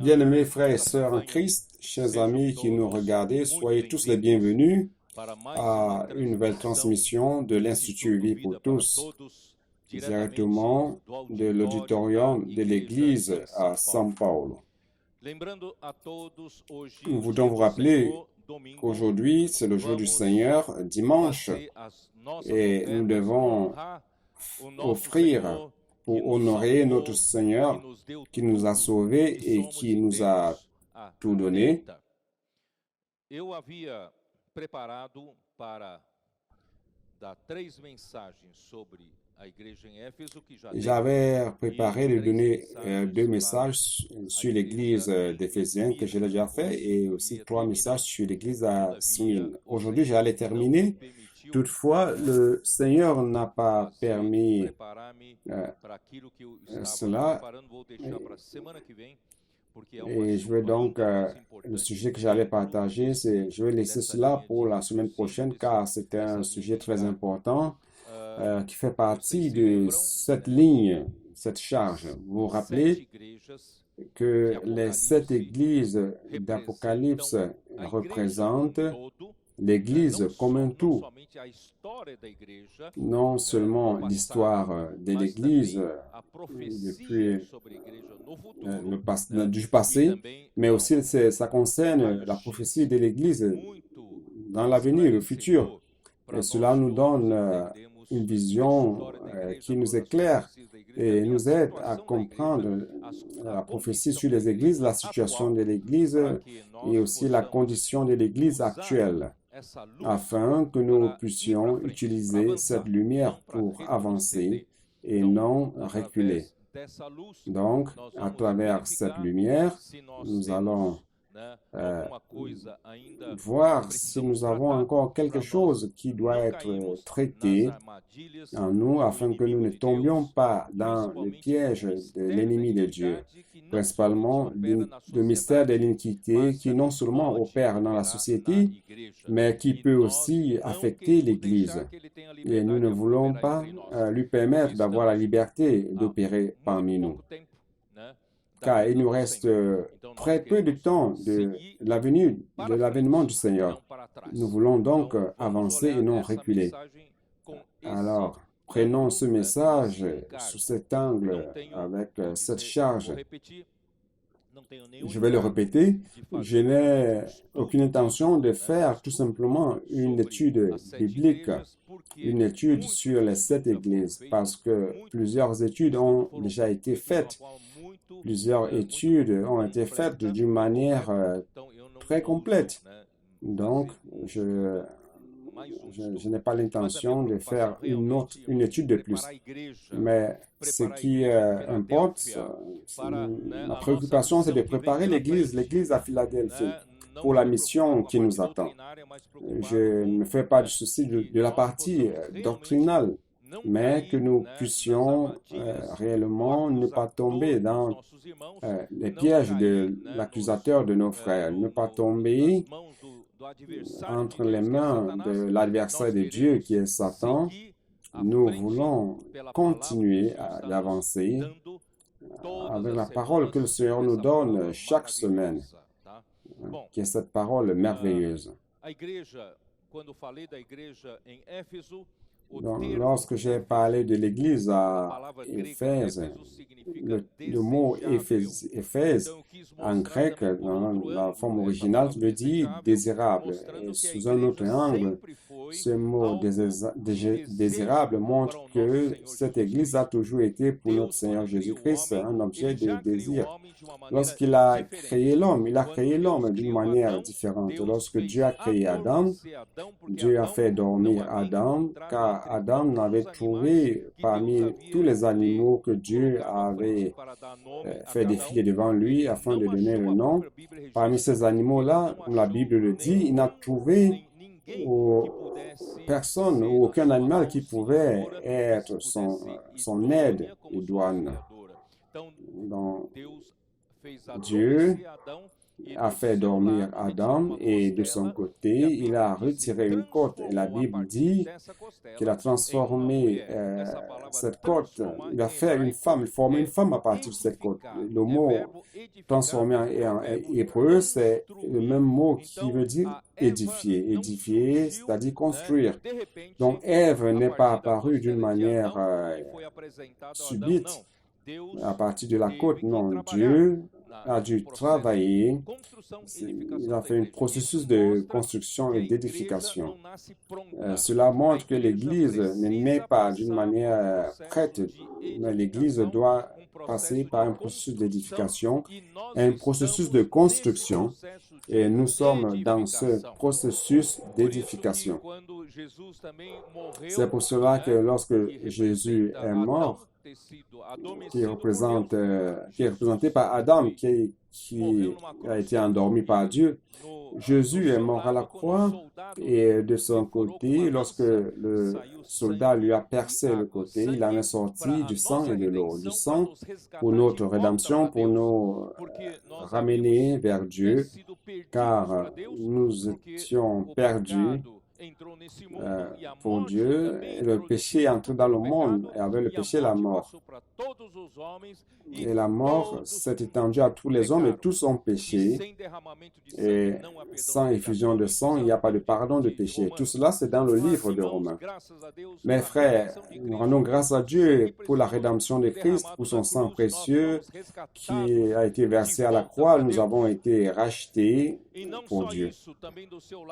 Bien-aimés frères et sœurs en Christ, chers amis qui nous regardez, soyez tous les bienvenus à une nouvelle transmission de l'Institut Vie pour tous, directement de l'auditorium de l'Église à São Paulo. Nous voudrions vous rappeler qu'aujourd'hui, c'est le jour du Seigneur, dimanche, et nous devons offrir pour honorer notre Seigneur qui nous a sauvés et qui nous a tout donné. J'avais préparé de donner 2 messages sur l'église d'Éphésiens que j'ai déjà fait et aussi 3 messages sur l'église à Smyrne. Aujourd'hui, j'allais terminer. Toutefois, le Seigneur n'a pas permis cela. Et je vais donc, le sujet que j'allais partager, je vais laisser cela pour la semaine prochaine car c'est un sujet très important qui fait partie de cette ligne, cette charge. Vous vous rappelez que les 7 églises d'Apocalypse représentent l'Église comme un tout, non seulement l'histoire de l'Église depuis du passé, mais aussi ça concerne la prophétie de l'Église dans l'avenir, le futur. Et cela nous donne une vision qui nous éclaire et nous aide à comprendre la prophétie sur les églises, la situation de l'Église et aussi la condition de l'Église actuelle, afin que nous puissions utiliser cette lumière pour avancer et non reculer. Donc, à travers cette lumière, nous allons voir si nous avons encore quelque chose qui doit être traité en nous afin que nous ne tombions pas dans le piège de l'ennemi de Dieu, principalement le mystère de l'iniquité qui non seulement opère dans la société, mais qui peut aussi affecter l'Église. Et nous ne voulons pas lui permettre d'avoir la liberté d'opérer parmi nous, car il nous reste très peu de temps de l'avènement du Seigneur. Nous voulons donc avancer et non reculer. Alors, prenons ce message sous cet angle, avec cette charge. Je vais le répéter. Je n'ai aucune intention de faire tout simplement une étude biblique, une étude sur les 7 églises, parce que plusieurs études ont déjà été faites. Plusieurs études ont été faites d'une manière très complète. Donc, je n'ai pas l'intention de faire une étude de plus. Mais ce qui importe, ma préoccupation, c'est de préparer l'Église à Philadelphie pour la mission qui nous attend. Je ne me fais pas du souci de la partie doctrinale, mais que nous puissions réellement ne pas tomber dans les pièges de l'accusateur de nos frères, ne pas tomber entre les mains de l'adversaire de Dieu qui est Satan. Nous voulons continuer d'avancer avec la parole que le Seigneur nous donne chaque semaine, qui est cette parole merveilleuse. Donc, lorsque j'ai parlé de l'Église à Éphèse, le mot Éphèse en grec, dans la forme originale, veut dire désirable. Et sous un autre angle, ce mot désirable montre que cette Église a toujours été pour notre Seigneur Jésus-Christ un objet de désir. Lorsqu'il a créé l'homme, il a créé l'homme d'une manière différente. Lorsque Dieu a créé Adam, Dieu a fait dormir Adam, car Adam n'avait trouvé parmi tous les animaux que Dieu avait fait défiler devant lui afin de donner le nom. Parmi ces animaux-là, comme la Bible le dit, il n'a trouvé personne ou aucun animal qui pouvait être son aide idoine. Donc, Dieu a fait dormir Adam et de son côté, il a retiré une côte. Et la Bible dit qu'il a transformé cette côte. Il a fait une femme, il formé une femme à partir de cette côte. Le mot transformé en hébreu, c'est le même mot qui veut dire édifier. Édifier, c'est-à-dire construire. Donc, Ève n'est pas apparue d'une manière subite à partir de la côte. Non, Dieu a dû travailler. Il a fait un processus de construction et d'édification. Cela montre que l'Église ne naît pas d'une manière prête, mais l'Église doit passer par un processus d'édification, un processus de construction, et nous sommes dans ce processus d'édification. C'est pour cela que lorsque Jésus est mort, qui est représenté par Adam, qui a été endormi par Dieu. Jésus est mort à la croix et de son côté, lorsque le soldat lui a percé le côté, il en est sorti du sang et de l'eau. Du sang pour notre rédemption, pour nous ramener vers Dieu, car nous étions perdus pour Dieu. Le péché est entré dans le monde et avec le péché, la mort. Et la mort s'est étendue à tous les hommes et tous ont péché. Et sans effusion de sang, il n'y a pas de pardon de péché. Tout cela, c'est dans le livre de Romains. Mes frères, nous rendons grâce à Dieu pour la rédemption de Christ, pour son sang précieux qui a été versé à la croix. Nous avons été rachetés pour Dieu.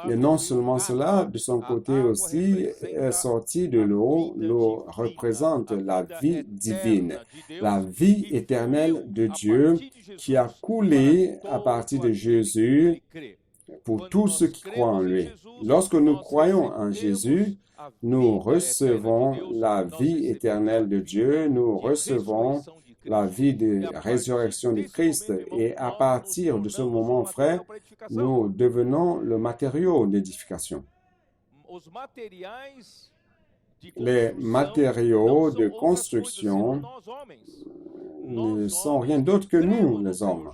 Et non seulement cela, de son côté aussi, est sorti de l'eau. L'eau représente la vie divine, la vie éternelle de Dieu qui a coulé à partir de Jésus pour tous ceux qui croient en lui. Lorsque nous croyons en Jésus, nous recevons la vie éternelle de Dieu, nous recevons la vie de résurrection de Christ et à partir de ce moment, frère, nous devenons le matériau d'édification. Les matériaux de construction ne sont rien d'autre que nous, les hommes.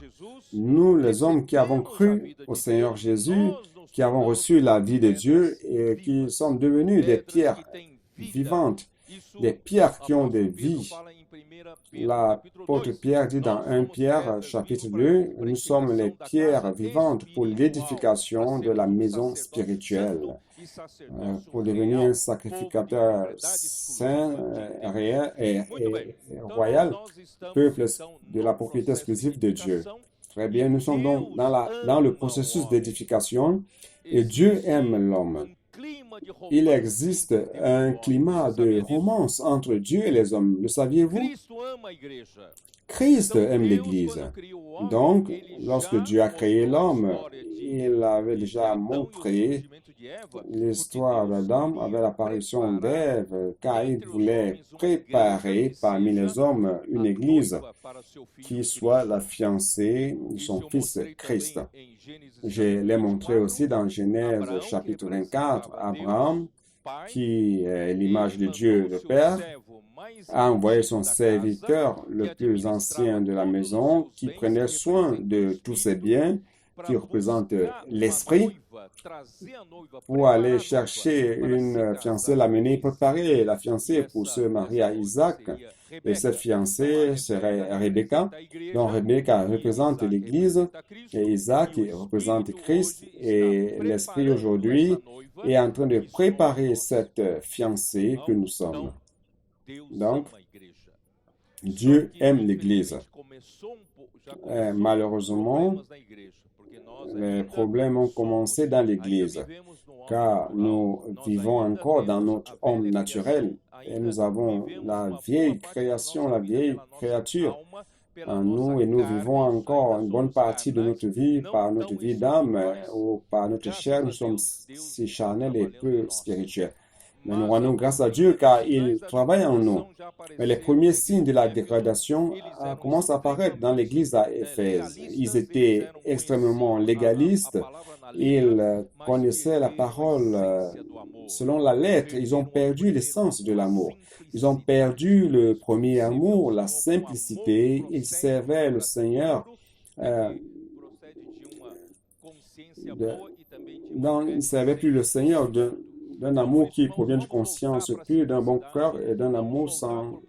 Nous, les hommes qui avons cru au Seigneur Jésus, qui avons reçu la vie de Dieu et qui sommes devenus des pierres vivantes, des pierres qui ont des vies. L'apôtre Pierre dit dans 1 Pierre, chapitre 2, nous sommes les pierres vivantes pour l'édification de la maison spirituelle, pour devenir un sacrificateur saint, réel et royal, peuple de la propriété exclusive de Dieu. Très bien, nous sommes donc dans le processus d'édification et Dieu aime l'homme. Il existe un climat de romance entre Dieu et les hommes. Le saviez-vous? Christ aime l'Église. Donc, lorsque Dieu a créé l'homme, il avait déjà montré l'histoire d'Adam avec l'apparition d'Ève, car il voulait préparer parmi les hommes une Église qui soit la fiancée de son Fils Christ. Je l'ai montré aussi dans Genèse chapitre 24. Abraham, qui est l'image de Dieu le Père, a envoyé son serviteur, le plus ancien de la maison, qui prenait soin de tous ses biens, qui représente l'esprit, pour aller chercher une fiancée, l'amener préparer la fiancée pour se marier à Isaac. Et cette fiancée serait Rebecca. Donc Rebecca représente l'Église et Isaac représente Christ. Et l'Esprit aujourd'hui est en train de préparer cette fiancée que nous sommes. Donc, Dieu aime l'Église. Malheureusement, les problèmes ont commencé dans l'Église, car nous vivons encore dans notre homme naturel et nous avons la vieille création, la vieille créature en nous et nous vivons encore une bonne partie de notre vie par notre vie d'âme ou par notre chair. Nous sommes si charnels et peu spirituels. Mais nous rendons grâce à Dieu car il travaille en nous. Mais les premiers signes de la dégradation commencent à apparaître dans l'Église à Éphèse. Ils étaient extrêmement légalistes. Ils connaissaient la parole selon la lettre. Ils ont perdu l'essence de l'amour. Ils ont perdu le premier amour, la simplicité. Ils servaient le Seigneur. Ils ne servaient plus le Seigneur d'un amour qui provient de conscience pure, d'un bon cœur et d'un amour sans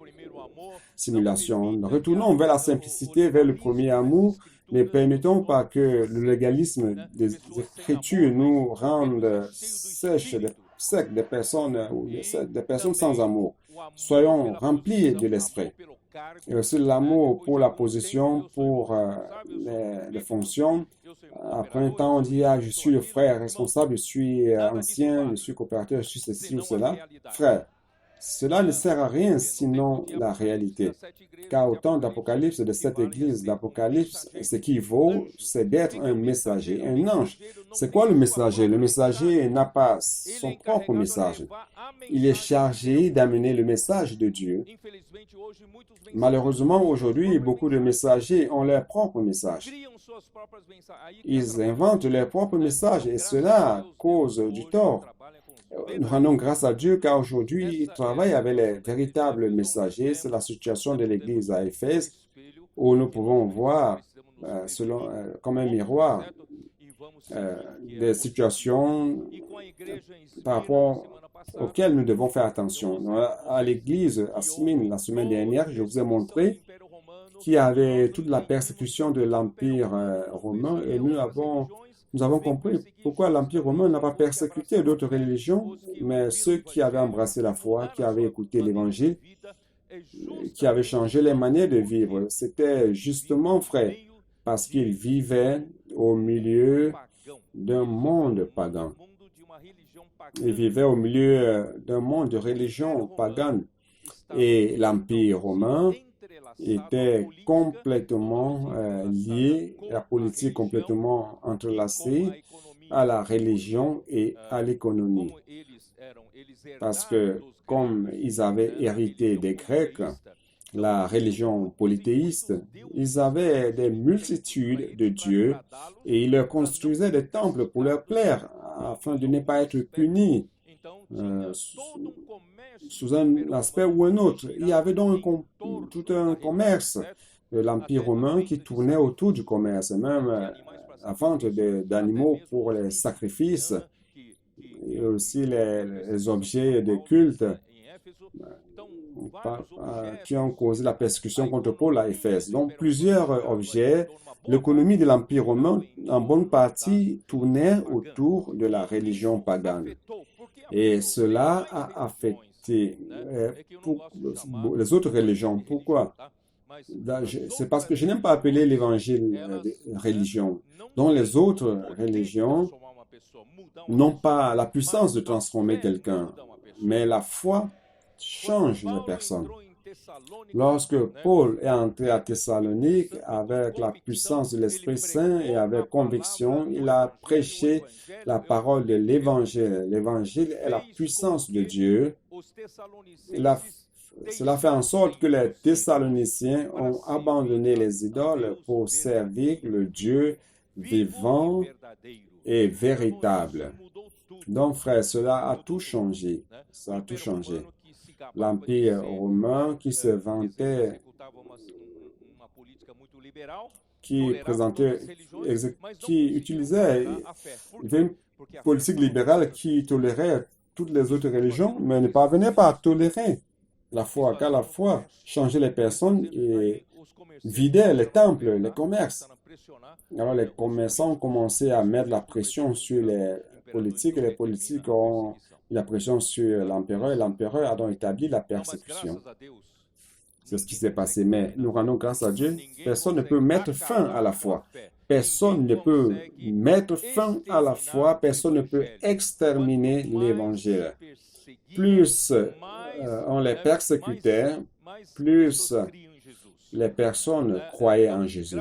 simulation. Retournons vers la simplicité, vers le premier amour. Ne permettons pas que le légalisme des Écritures nous rende secs des personnes sans amour. Soyons remplis de l'esprit. Et aussi l'amour pour la position, pour les fonctions. Après un temps, on dit, ah, je suis le frère responsable, je suis ancien, je suis coopérateur, je suis ceci ou cela. Frère, cela ne sert à rien sinon la réalité. Car au temps d'Apocalypse, de cette église d'Apocalypse, ce qui vaut, c'est d'être un messager, un ange. C'est quoi le messager? Le messager n'a pas son propre message. Il est chargé d'amener le message de Dieu. Malheureusement, aujourd'hui, beaucoup de messagers ont leur propre message. Ils inventent leur propre message et cela cause du tort. Nous rendons grâce à Dieu car aujourd'hui, il travaille avec les véritables messagers. C'est la situation de l'Église à Éphèse où nous pouvons voir, comme un miroir, des situations par rapport auxquelles nous devons faire attention. À l'Église, à Smyrne, la semaine dernière, je vous ai montré qu'il y avait toute la persécution de l'Empire romain et nous avons compris pourquoi l'Empire romain n'a pas persécuté d'autres religions, mais ceux qui avaient embrassé la foi, qui avaient écouté l'Évangile, qui avaient changé les manières de vivre. C'était justement, frère, parce qu'ils vivaient au milieu d'un monde pagan. Ils vivaient au milieu d'un monde de religion pagane. Et l'Empire romain était complètement lié, la politique complètement entrelacée à la religion et à l'économie. Parce que comme ils avaient hérité des Grecs, la religion polythéiste, ils avaient des multitudes de dieux et ils leur construisaient des temples pour leur plaire afin de ne pas être punis sous un aspect ou un autre. Il y avait donc tout un commerce de l'Empire romain qui tournait autour du commerce, même la vente d'animaux pour les sacrifices et aussi les objets de culte qui ont causé la persécution contre Paul à Éphèse. Donc, plusieurs objets. L'économie de l'Empire romain, en bonne partie, tournait autour de la religion pagane. Et cela a affecté les autres religions. Pourquoi? C'est parce que je n'aime pas appeler l'évangile religion. Donc, les autres religions n'ont pas la puissance de transformer quelqu'un, mais la foi change les personnes. Lorsque Paul est entré à Thessalonique avec la puissance de l'Esprit Saint et avec conviction, il a prêché la parole de l'Évangile. L'Évangile est la puissance de Dieu. Cela fait en sorte que les Thessaloniciens ont abandonné les idoles pour servir le Dieu vivant et véritable. Donc, frère, cela a tout changé. Ça a tout changé. L'Empire romain qui se vantait, qui utilisait une politique libérale qui tolérait toutes les autres religions, mais ne parvenait pas à tolérer la foi, car la foi changeait les personnes et vidait les temples, les commerces. Alors les commerçants ont commencé à mettre la pression sur les politiques et les politiques ont la pression sur l'empereur et l'empereur a donc établi la persécution. C'est ce qui s'est passé. Mais nous rendons grâce à Dieu. Personne ne peut mettre fin à la foi. Personne ne peut mettre fin à la foi. Personne ne peut exterminer l'Évangile. Plus on les persécutait, plus les personnes croyaient en Jésus.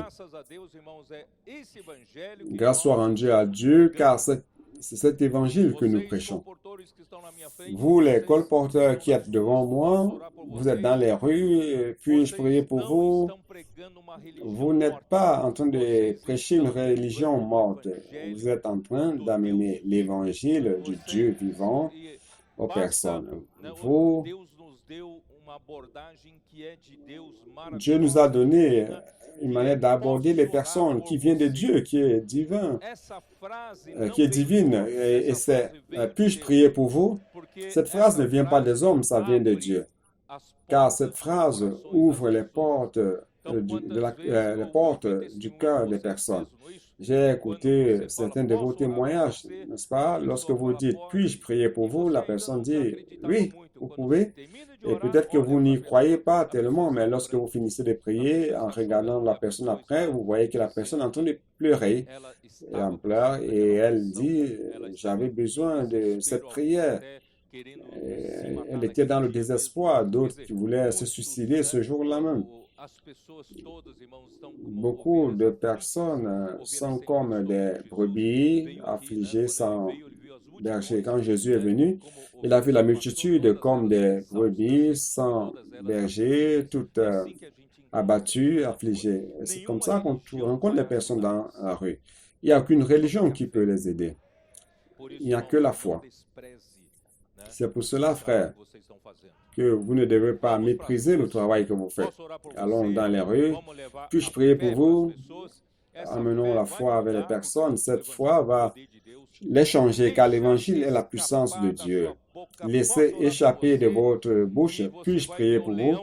Grâce soit rendue à Dieu, car c'est cet évangile que nous prêchons. Vous, les colporteurs qui êtes devant moi, vous êtes dans les rues, puis-je prier pour vous? Vous n'êtes pas en train de prêcher une religion morte. Vous êtes en train d'amener l'évangile du Dieu vivant aux personnes. Vous, Dieu nous a donné une manière d'aborder les personnes qui vient de Dieu, qui est divin, qui est divine. Et c'est, puis-je prier pour vous? Cette phrase ne vient pas des hommes, ça vient de Dieu. Car cette phrase ouvre les portes, les portes du cœur des personnes. J'ai écouté certains de vos témoignages, n'est-ce pas? Lorsque vous dites, puis-je prier pour vous? La personne dit, oui, vous pouvez. Et peut-être que vous n'y croyez pas tellement, mais lorsque vous finissez de prier, en regardant la personne après, vous voyez que la personne est en train de pleurer. Et en pleure, et elle dit, j'avais besoin de cette prière. Elle était dans le désespoir, d'autres qui voulaient se suicider ce jour-là même. Beaucoup de personnes sont comme des brebis affligées sans berger. Quand Jésus est venu, il a vu la multitude comme des brebis sans berger, toutes abattues, affligées. C'est comme ça qu'on rencontre les personnes dans la rue. Il n'y a aucune religion qui peut les aider. Il n'y a que la foi. C'est pour cela, frère, que vous ne devez pas mépriser le travail que vous faites. Allons dans les rues. Puis-je prier pour vous? Amenons la foi avec les personnes. Cette foi va les changer, car l'évangile est la puissance de Dieu. Laissez échapper de votre bouche. Puis-je prier pour vous?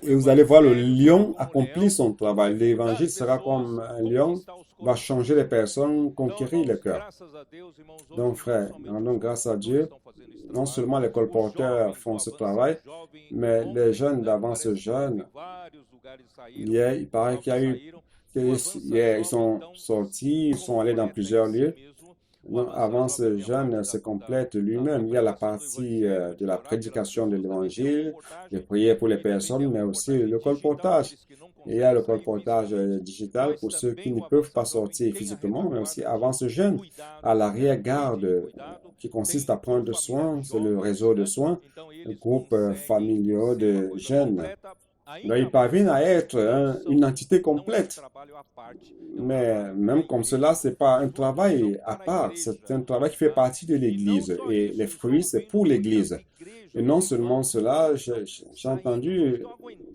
Et vous allez voir le lion accomplir son travail. L'évangile sera comme un lion, va changer les personnes, conquérir le cœur. Donc, frère, rendons grâce à Dieu. Non seulement les colporteurs font ce travail, mais les jeunes d'avant ce jeune, il paraît qu'il y a eu, ils sont sortis, ils sont allés dans plusieurs lieux. Non, avant ce jeûne se complète lui-même. Il y a la partie de la prédication de l'Évangile, de prier pour les personnes, mais aussi le colportage. Il y a le colportage digital pour ceux qui ne peuvent pas sortir physiquement, mais aussi avant ce jeûne, à l'arrière-garde, qui consiste à prendre soin, c'est le réseau de soins, le groupe familial de jeunes. Donc, ils parviennent à être une entité complète. Mais même comme cela, ce n'est pas un travail à part, c'est un travail qui fait partie de l'Église. Et les fruits, c'est pour l'Église. Et non seulement cela, j'ai entendu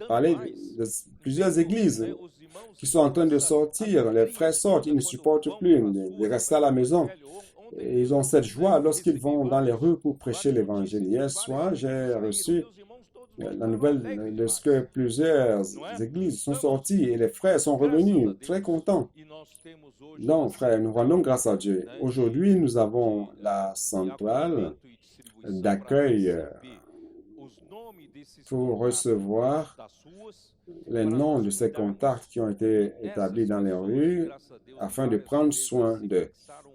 parler de plusieurs églises qui sont en train de sortir. Les frères sortent, ils ne supportent plus de rester à la maison. Et ils ont cette joie lorsqu'ils vont dans les rues pour prêcher l'Évangile. Hier soir, j'ai reçu la nouvelle de ce que plusieurs églises sont sorties et les frères sont revenus très contents. Donc, frères, nous rendons grâce à Dieu. Aujourd'hui, nous avons la centrale d'accueil pour recevoir les noms de ces contacts qui ont été établis dans les rues afin de prendre soin d'eux.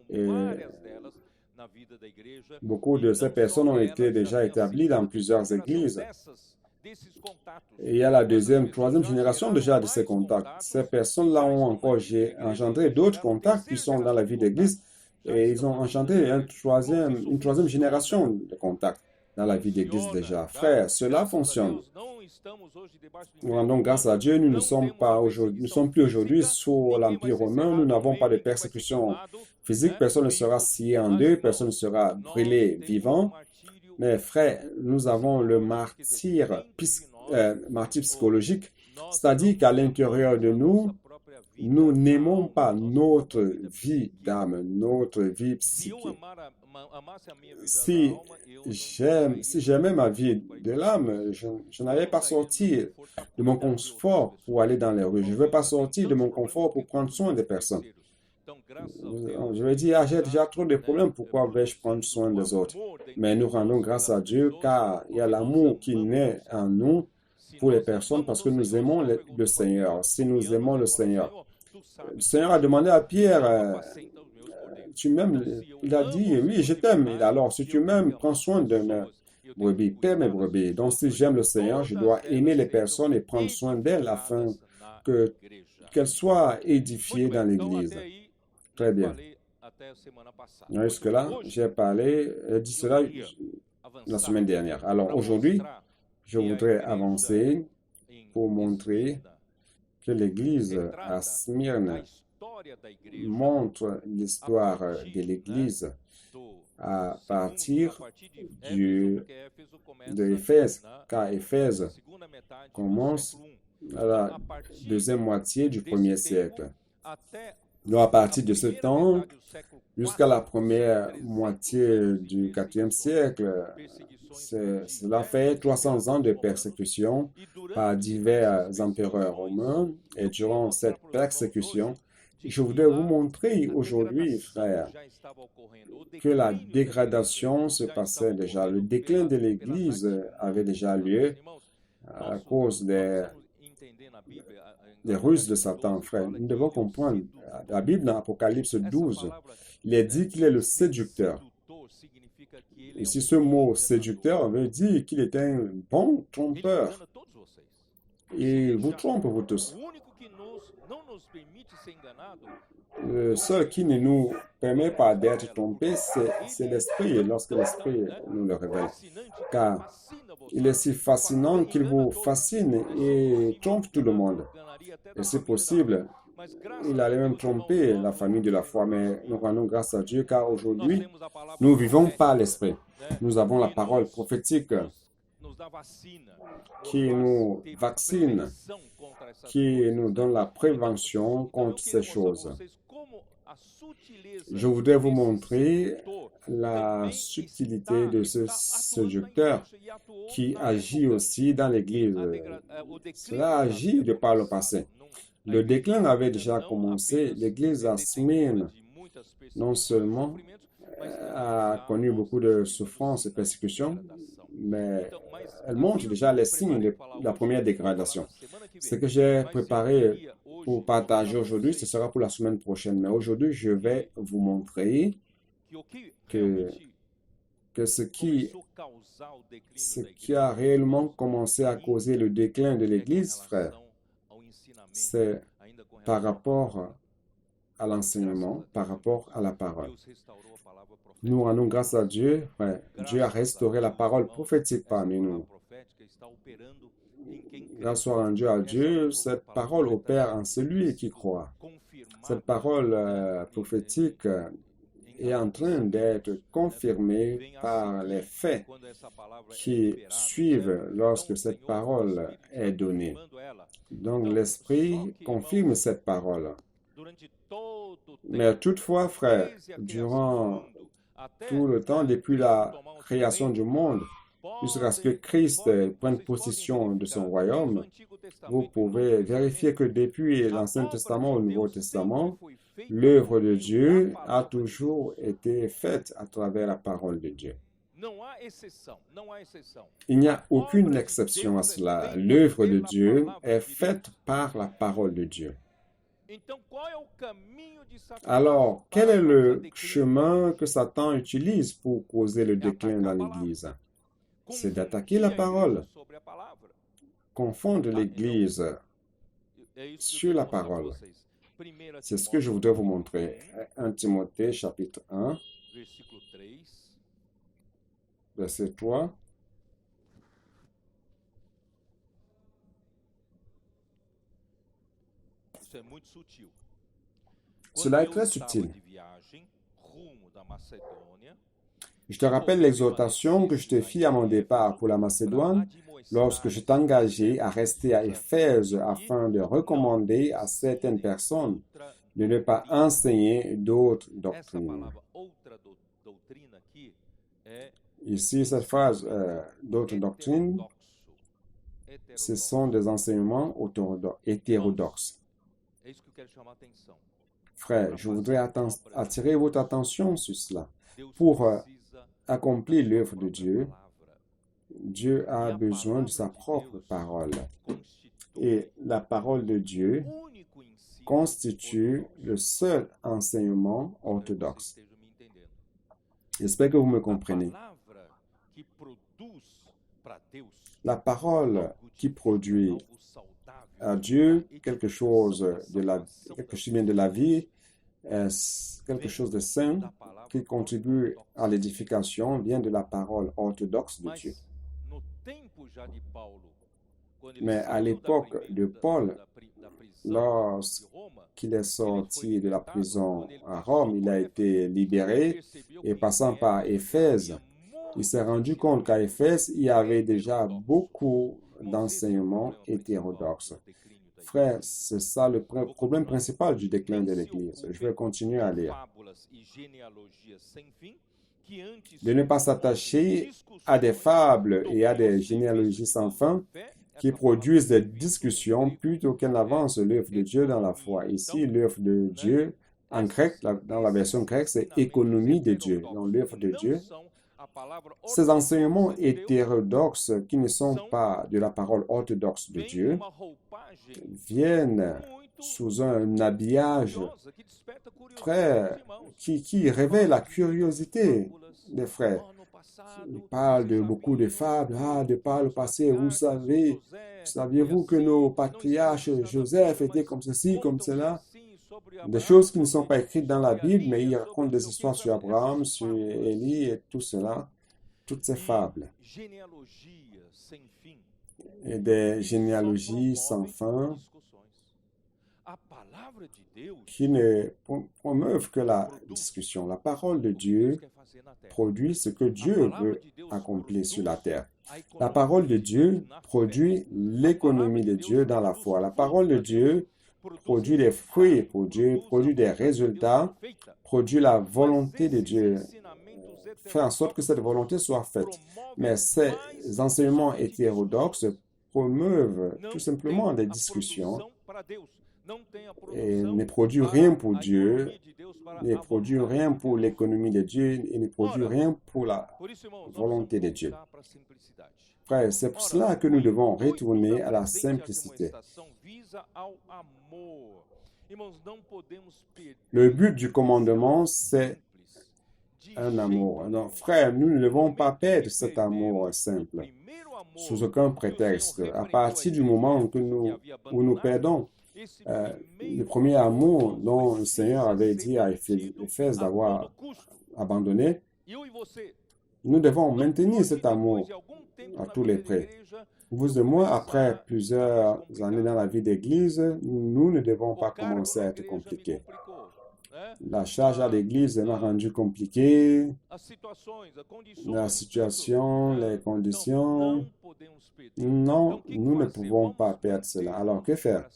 Et beaucoup de ces personnes ont été déjà établies dans plusieurs églises. Et il y a la deuxième, troisième génération déjà de ces contacts. Ces personnes-là ont encore engendré d'autres contacts qui sont dans la vie d'église et ils ont engendré une troisième génération de contacts dans la vie d'église déjà. Frères, cela fonctionne. Nous rendons grâce à Dieu, nous ne sommes plus aujourd'hui sous l'Empire romain, nous n'avons pas de persécution physique, personne ne sera scié en deux, personne ne sera brûlé vivant. Mais frère, nous avons le martyr psychologique, c'est-à-dire qu'à l'intérieur de nous, nous n'aimons pas notre vie d'âme, notre vie psychique. Si j'aimais ma vie de l'âme, je n'allais pas sortir de mon confort pour aller dans les rues. Je ne veux pas sortir de mon confort pour prendre soin des personnes. Je vais dire, j'ai déjà trop de problèmes, pourquoi vais-je prendre soin des autres? Mais nous rendons grâce à Dieu car il y a l'amour qui naît en nous pour les personnes parce que nous aimons le Seigneur. Si nous aimons le Seigneur a demandé à Pierre, tu m'aimes? Il a dit, oui, je t'aime. Alors, si tu m'aimes, prends soin de mes brebis, paie mes brebis. Donc, si j'aime le Seigneur, je dois aimer les personnes et prendre soin d'elles afin qu'elles soient édifiées dans l'Église. Très bien. Jusque-là, j'ai dit cela la semaine dernière. Alors aujourd'hui, je voudrais avancer pour montrer que l'Église à Smyrne montre l'histoire de l'Église à partir de Éphèse, car Éphèse commence à la deuxième moitié du 1er siècle. Donc à partir de ce temps, jusqu'à la première moitié du 4e siècle, cela fait 300 ans de persécution par divers empereurs romains. Et durant cette persécution, je voudrais vous montrer aujourd'hui, frères, que la dégradation se passait déjà. Le déclin de l'Église avait déjà lieu à cause des ruses de Satan, frère. Nous devons comprendre, la Bible dans Apocalypse 12, il est dit qu'il est le séducteur. Ici, ce mot séducteur veut dire qu'il est un bon trompeur. Il vous trompe, vous tous. Le seul qui ne nous permet pas d'être trompés, c'est l'Esprit, lorsque l'Esprit nous le révèle. Car il est si fascinant qu'il vous fascine et trompe tout le monde. Et c'est possible, il allait même tromper la famille de la foi, mais nous rendons grâce à Dieu car aujourd'hui, nous vivons par l'Esprit. Nous avons la parole prophétique qui nous vaccine, qui nous donne la prévention contre ces choses. Je voudrais vous montrer la subtilité de ce séducteur qui agit aussi dans l'Église. Cela agit de par le passé. Le déclin avait déjà commencé. L'Église à Smyrne, non seulement a connu beaucoup de souffrances et persécutions, mais elle montre déjà les signes de la première dégradation. Ce que j'ai préparé pour partager aujourd'hui, ce sera pour la semaine prochaine. Mais aujourd'hui, je vais vous montrer que ce qui a réellement commencé à causer le déclin de l'Église, frère, c'est par rapport à l'enseignement, par rapport à la parole. Nous rendons grâce à Dieu. Ouais, Dieu a restauré la parole prophétique parmi nous. Grâce soit rendue à Dieu, cette parole opère en celui qui croit. Cette parole prophétique est en train d'être confirmée par les faits qui suivent lorsque cette parole est donnée. Donc l'Esprit confirme cette parole. Mais toutefois, frère, durant tout le temps, depuis la création du monde, jusqu'à ce que Christ prenne possession de son royaume, vous pouvez vérifier que depuis l'Ancien Testament au Nouveau Testament, l'œuvre de Dieu a toujours été faite à travers la parole de Dieu. Il n'y a aucune exception à cela. L'œuvre de Dieu est faite par la parole de Dieu. Alors, quel est le chemin que Satan utilise pour causer le déclin dans l'Église? C'est d'attaquer la parole, confondre l'Église sur la parole. C'est ce que je voudrais vous montrer. 1 Timothée, chapitre 1, verset 3. Cela est très subtil. Je te rappelle l'exhortation que je te fis à mon départ pour la Macédoine, lorsque je t'engageai à rester à Éphèse afin de recommander à certaines personnes de ne pas enseigner d'autres doctrines. Ici, cette phrase « d'autres doctrines », ce sont des enseignements hétérodoxes. Frère, je voudrais attirer votre attention sur cela. Pour accomplir l'œuvre de Dieu, Dieu a besoin de sa propre parole. Et la parole de Dieu constitue le seul enseignement orthodoxe. J'espère que vous me comprenez. La parole qui produit à Dieu quelque chose de la vie quelque chose de sain qui contribue à l'édification vient de la parole orthodoxe de Dieu. Mais à l'époque de Paul, lorsqu'il est sorti de la prison à Rome, il a été libéré et passant par Éphèse, il s'est rendu compte qu'à Éphèse, il y avait déjà beaucoup d'enseignements hétérodoxes. Frère, c'est ça le problème principal du déclin de l'Église. Je vais continuer à lire. De ne pas s'attacher à des fables et à des généalogies sans fin qui produisent des discussions plutôt qu'elles n'avancent l'œuvre de Dieu dans la foi. Ici, l'œuvre de Dieu, en grec, dans la version grecque, c'est économie de Dieu. Dans l'œuvre de Dieu, ces enseignements hétérodoxes qui ne sont pas de la parole orthodoxe de Dieu viennent sous un habillage très qui réveille la curiosité des frères. Il parle de beaucoup de fables, de par le passé, saviez-vous que nos patriarches Joseph étaient comme ceci, comme cela? Des choses qui ne sont pas écrites dans la Bible, mais il raconte des histoires sur Abraham, sur Élie et tout cela, toutes ces fables. Et des généalogies sans fin qui ne promeuvent que la discussion. La parole de Dieu produit ce que Dieu veut accomplir sur la terre. La parole de Dieu produit l'économie de Dieu dans la foi. La parole de Dieu produit des fruits pour Dieu, produit des résultats, produit la volonté de Dieu, fait en sorte que cette volonté soit faite. Mais ces enseignements hétérodoxes promeuvent tout simplement des discussions et ne produisent rien pour Dieu, ne produisent rien pour l'économie de Dieu et ne produisent rien pour la volonté de Dieu. Frère, c'est pour cela que nous devons retourner à la simplicité. Le but du commandement, c'est un amour. Donc, frère, nous ne devons pas perdre cet amour simple, sous aucun prétexte. À partir du moment où nous perdons le premier amour dont le Seigneur avait dit à Éphèse d'avoir abandonné, nous devons maintenir cet amour à tous les prix. Vous et moi, après plusieurs années dans la vie d'Église, nous ne devons pas commencer à être compliqués. La charge à l'Église m'a rendu compliqué. La situation, les conditions. Non, nous ne pouvons pas perdre cela. Alors, que faire?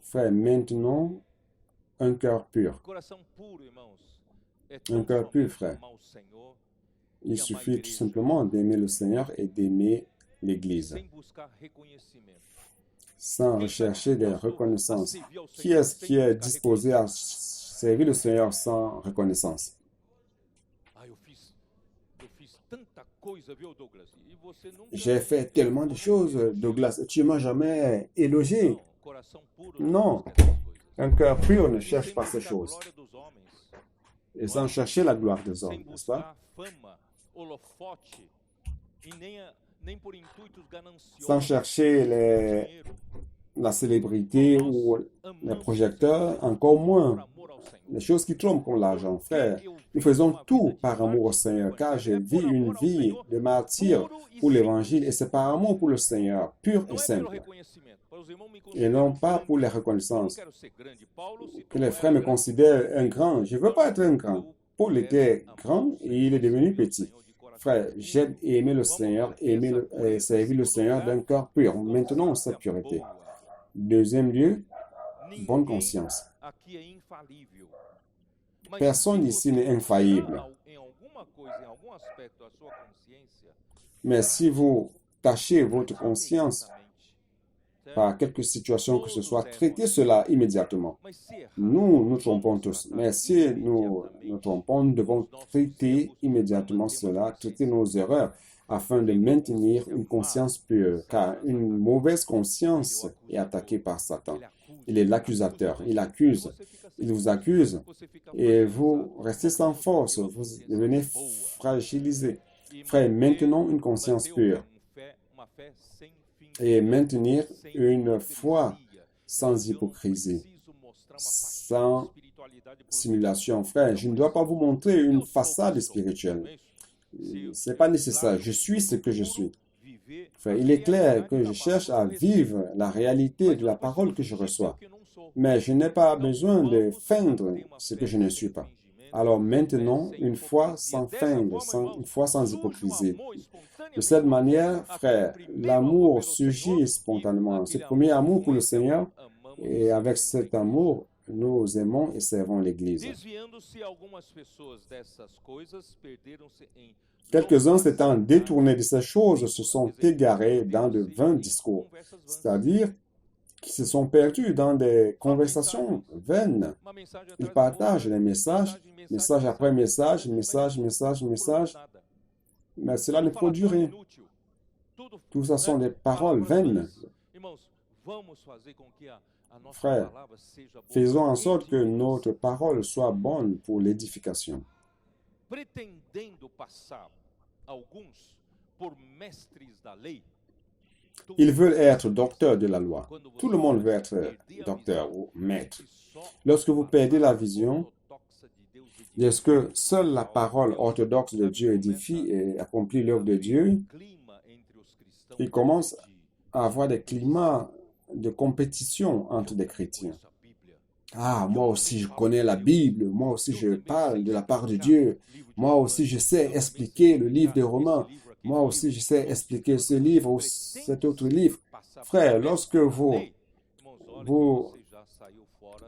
Frère, maintenant, un cœur pur. Un cœur pur, frère. Il suffit tout simplement d'aimer le Seigneur et d'aimer l'Église, sans rechercher des reconnaissances. Qui est-ce qui est disposé à servir le Seigneur sans reconnaissance? J'ai fait tellement de choses, Douglas, tu ne m'as jamais élogié. Non, un cœur pur ne cherche pas ces choses. Et sans chercher la gloire des hommes, n'est-ce pas? Sans chercher la célébrité ou les projecteurs, encore moins les choses qui trompent comme l'argent. Frère, nous faisons tout par amour au Seigneur, car je vis une vie de martyr pour l'Évangile et c'est par amour pour le Seigneur, pur et simple. Et non pas pour les reconnaissances. Que les frères me considèrent un grand. Je ne veux pas être un grand. Paul était grand et il est devenu petit. Frère, j'aime aimer le Seigneur, et servir le Seigneur d'un cœur pur. Maintenant, cette pureté. Deuxième lieu, bonne conscience. Personne ici n'est infaillible. Mais si vous tâchez votre conscience par quelque situation que ce soit, traitez cela immédiatement. Nous nous trompons tous, mais si nous nous trompons, nous devons traiter immédiatement cela, traiter nos erreurs, afin de maintenir une conscience pure, car une mauvaise conscience est attaquée par Satan. Il est l'accusateur, il accuse, il vous accuse, et vous restez sans force, vous devenez fragilisé. Frère, maintenons une conscience pure et maintenir une foi sans hypocrisie, sans simulation, frère. Je ne dois pas vous montrer une façade spirituelle. Ce n'est pas nécessaire. Je suis ce que je suis. Frère, il est clair que je cherche à vivre la réalité de la parole que je reçois. Mais je n'ai pas besoin de feindre ce que je ne suis pas. Alors maintenant, une foi sans feindre, une foi sans hypocrisie. De cette manière, frère, l'amour surgit spontanément. Ce premier amour pour le Seigneur, et avec cet amour, nous aimons et servons l'Église. Quelques-uns s'étant détournés de ces choses se sont égarés dans de vains discours, c'est-à-dire qui se sont perdus dans des conversations vaines. Ils partagent les messages, message après message, mais cela ne produit rien. Tout ça sont des paroles vaines. Frères, faisons en sorte que notre parole soit bonne pour l'édification. Ils veulent être docteurs de la loi. Tout le monde veut être docteur ou maître. Lorsque vous perdez la vision, est-ce que seule la parole orthodoxe de Dieu édifie et accomplit l'œuvre de Dieu? Il commence à avoir des climats de compétition entre des chrétiens. Ah, moi aussi je connais la Bible, moi aussi je parle de la part de Dieu, moi aussi je sais expliquer le livre des Romains, moi aussi je sais expliquer ce livre ou cet autre livre. Frère, lorsque vous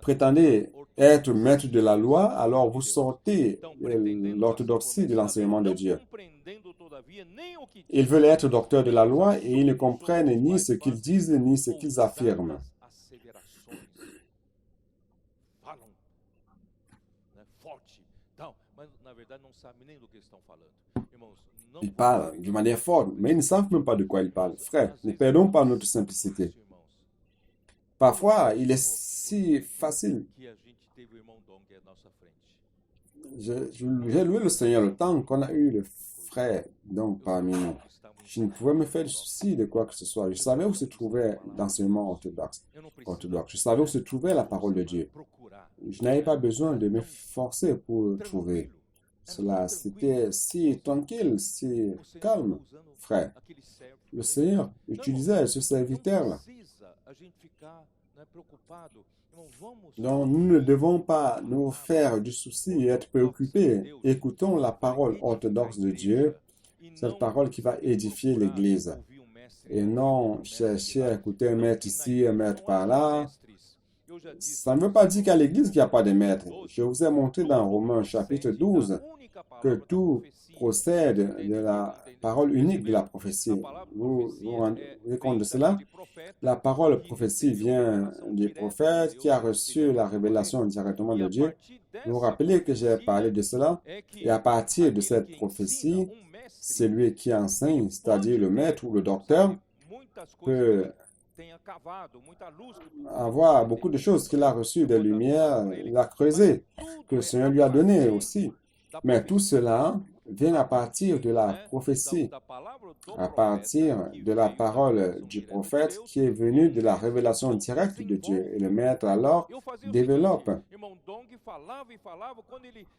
prétendez être maître de la loi, alors vous sortez de l'orthodoxie de l'enseignement de Dieu. Ils veulent être docteurs de la loi et ils ne comprennent ni ce qu'ils disent ni ce qu'ils affirment. Ils parlent d'une manière forte, mais ils ne savent même pas de quoi ils parlent. Frère, ne perdons pas notre simplicité. Parfois, il est si facile. J'ai loué le Seigneur le temps qu'on a eu le frère donc parmi nous. Je ne pouvais me faire de souci de quoi que ce soit. Je savais où se trouvait l'enseignement orthodoxe. Je savais où se trouvait la parole de Dieu. Je n'avais pas besoin de me forcer pour trouver. Cela, c'était si tranquille, si calme, frère. Le Seigneur utilisait ce serviteur-là. Donc, nous ne devons pas nous faire du souci et être préoccupés. Écoutons la parole orthodoxe de Dieu, cette parole qui va édifier l'Église. Et non chercher à écouter un maître ici, un maître par là. Ça ne veut pas dire qu'à l'Église, qu'il n'y a pas de maître. Je vous ai montré dans Romains chapitre 12 que tout procède de la parole unique de la prophétie. Vous vous rendez compte de cela? La parole prophétie vient du prophète qui a reçu la révélation directement de Dieu. Vous vous rappelez que j'ai parlé de cela? Et à partir de cette prophétie, celui qui enseigne, c'est-à-dire le maître ou le docteur, peut avoir beaucoup de choses qu'il a reçues, des lumières, il a creusé, que le Seigneur lui a donné aussi. Mais tout cela vient à partir de la prophétie, à partir de la parole du prophète qui est venue de la révélation directe de Dieu. Et le maître alors développe.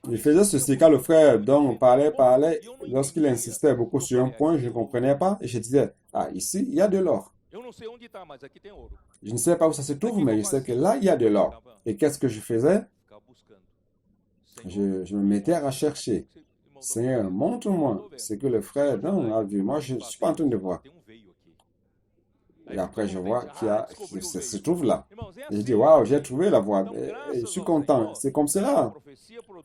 Il faisait ceci quand le frère Dong parlait. Lorsqu'il insistait beaucoup sur un point, je ne comprenais pas. Et je disais, ah, ici, il y a de l'or. Je ne sais pas où ça se trouve, mais je sais que là, il y a de l'or. Et qu'est-ce que je faisais? Je me mettais à chercher. Seigneur, montre-moi ce que le frère Dong a vu. Moi, je ne suis pas en train de voir. Et après, je vois qu'il se trouve là. Et je dis, waouh, j'ai trouvé la voie. Et je suis content. C'est comme cela.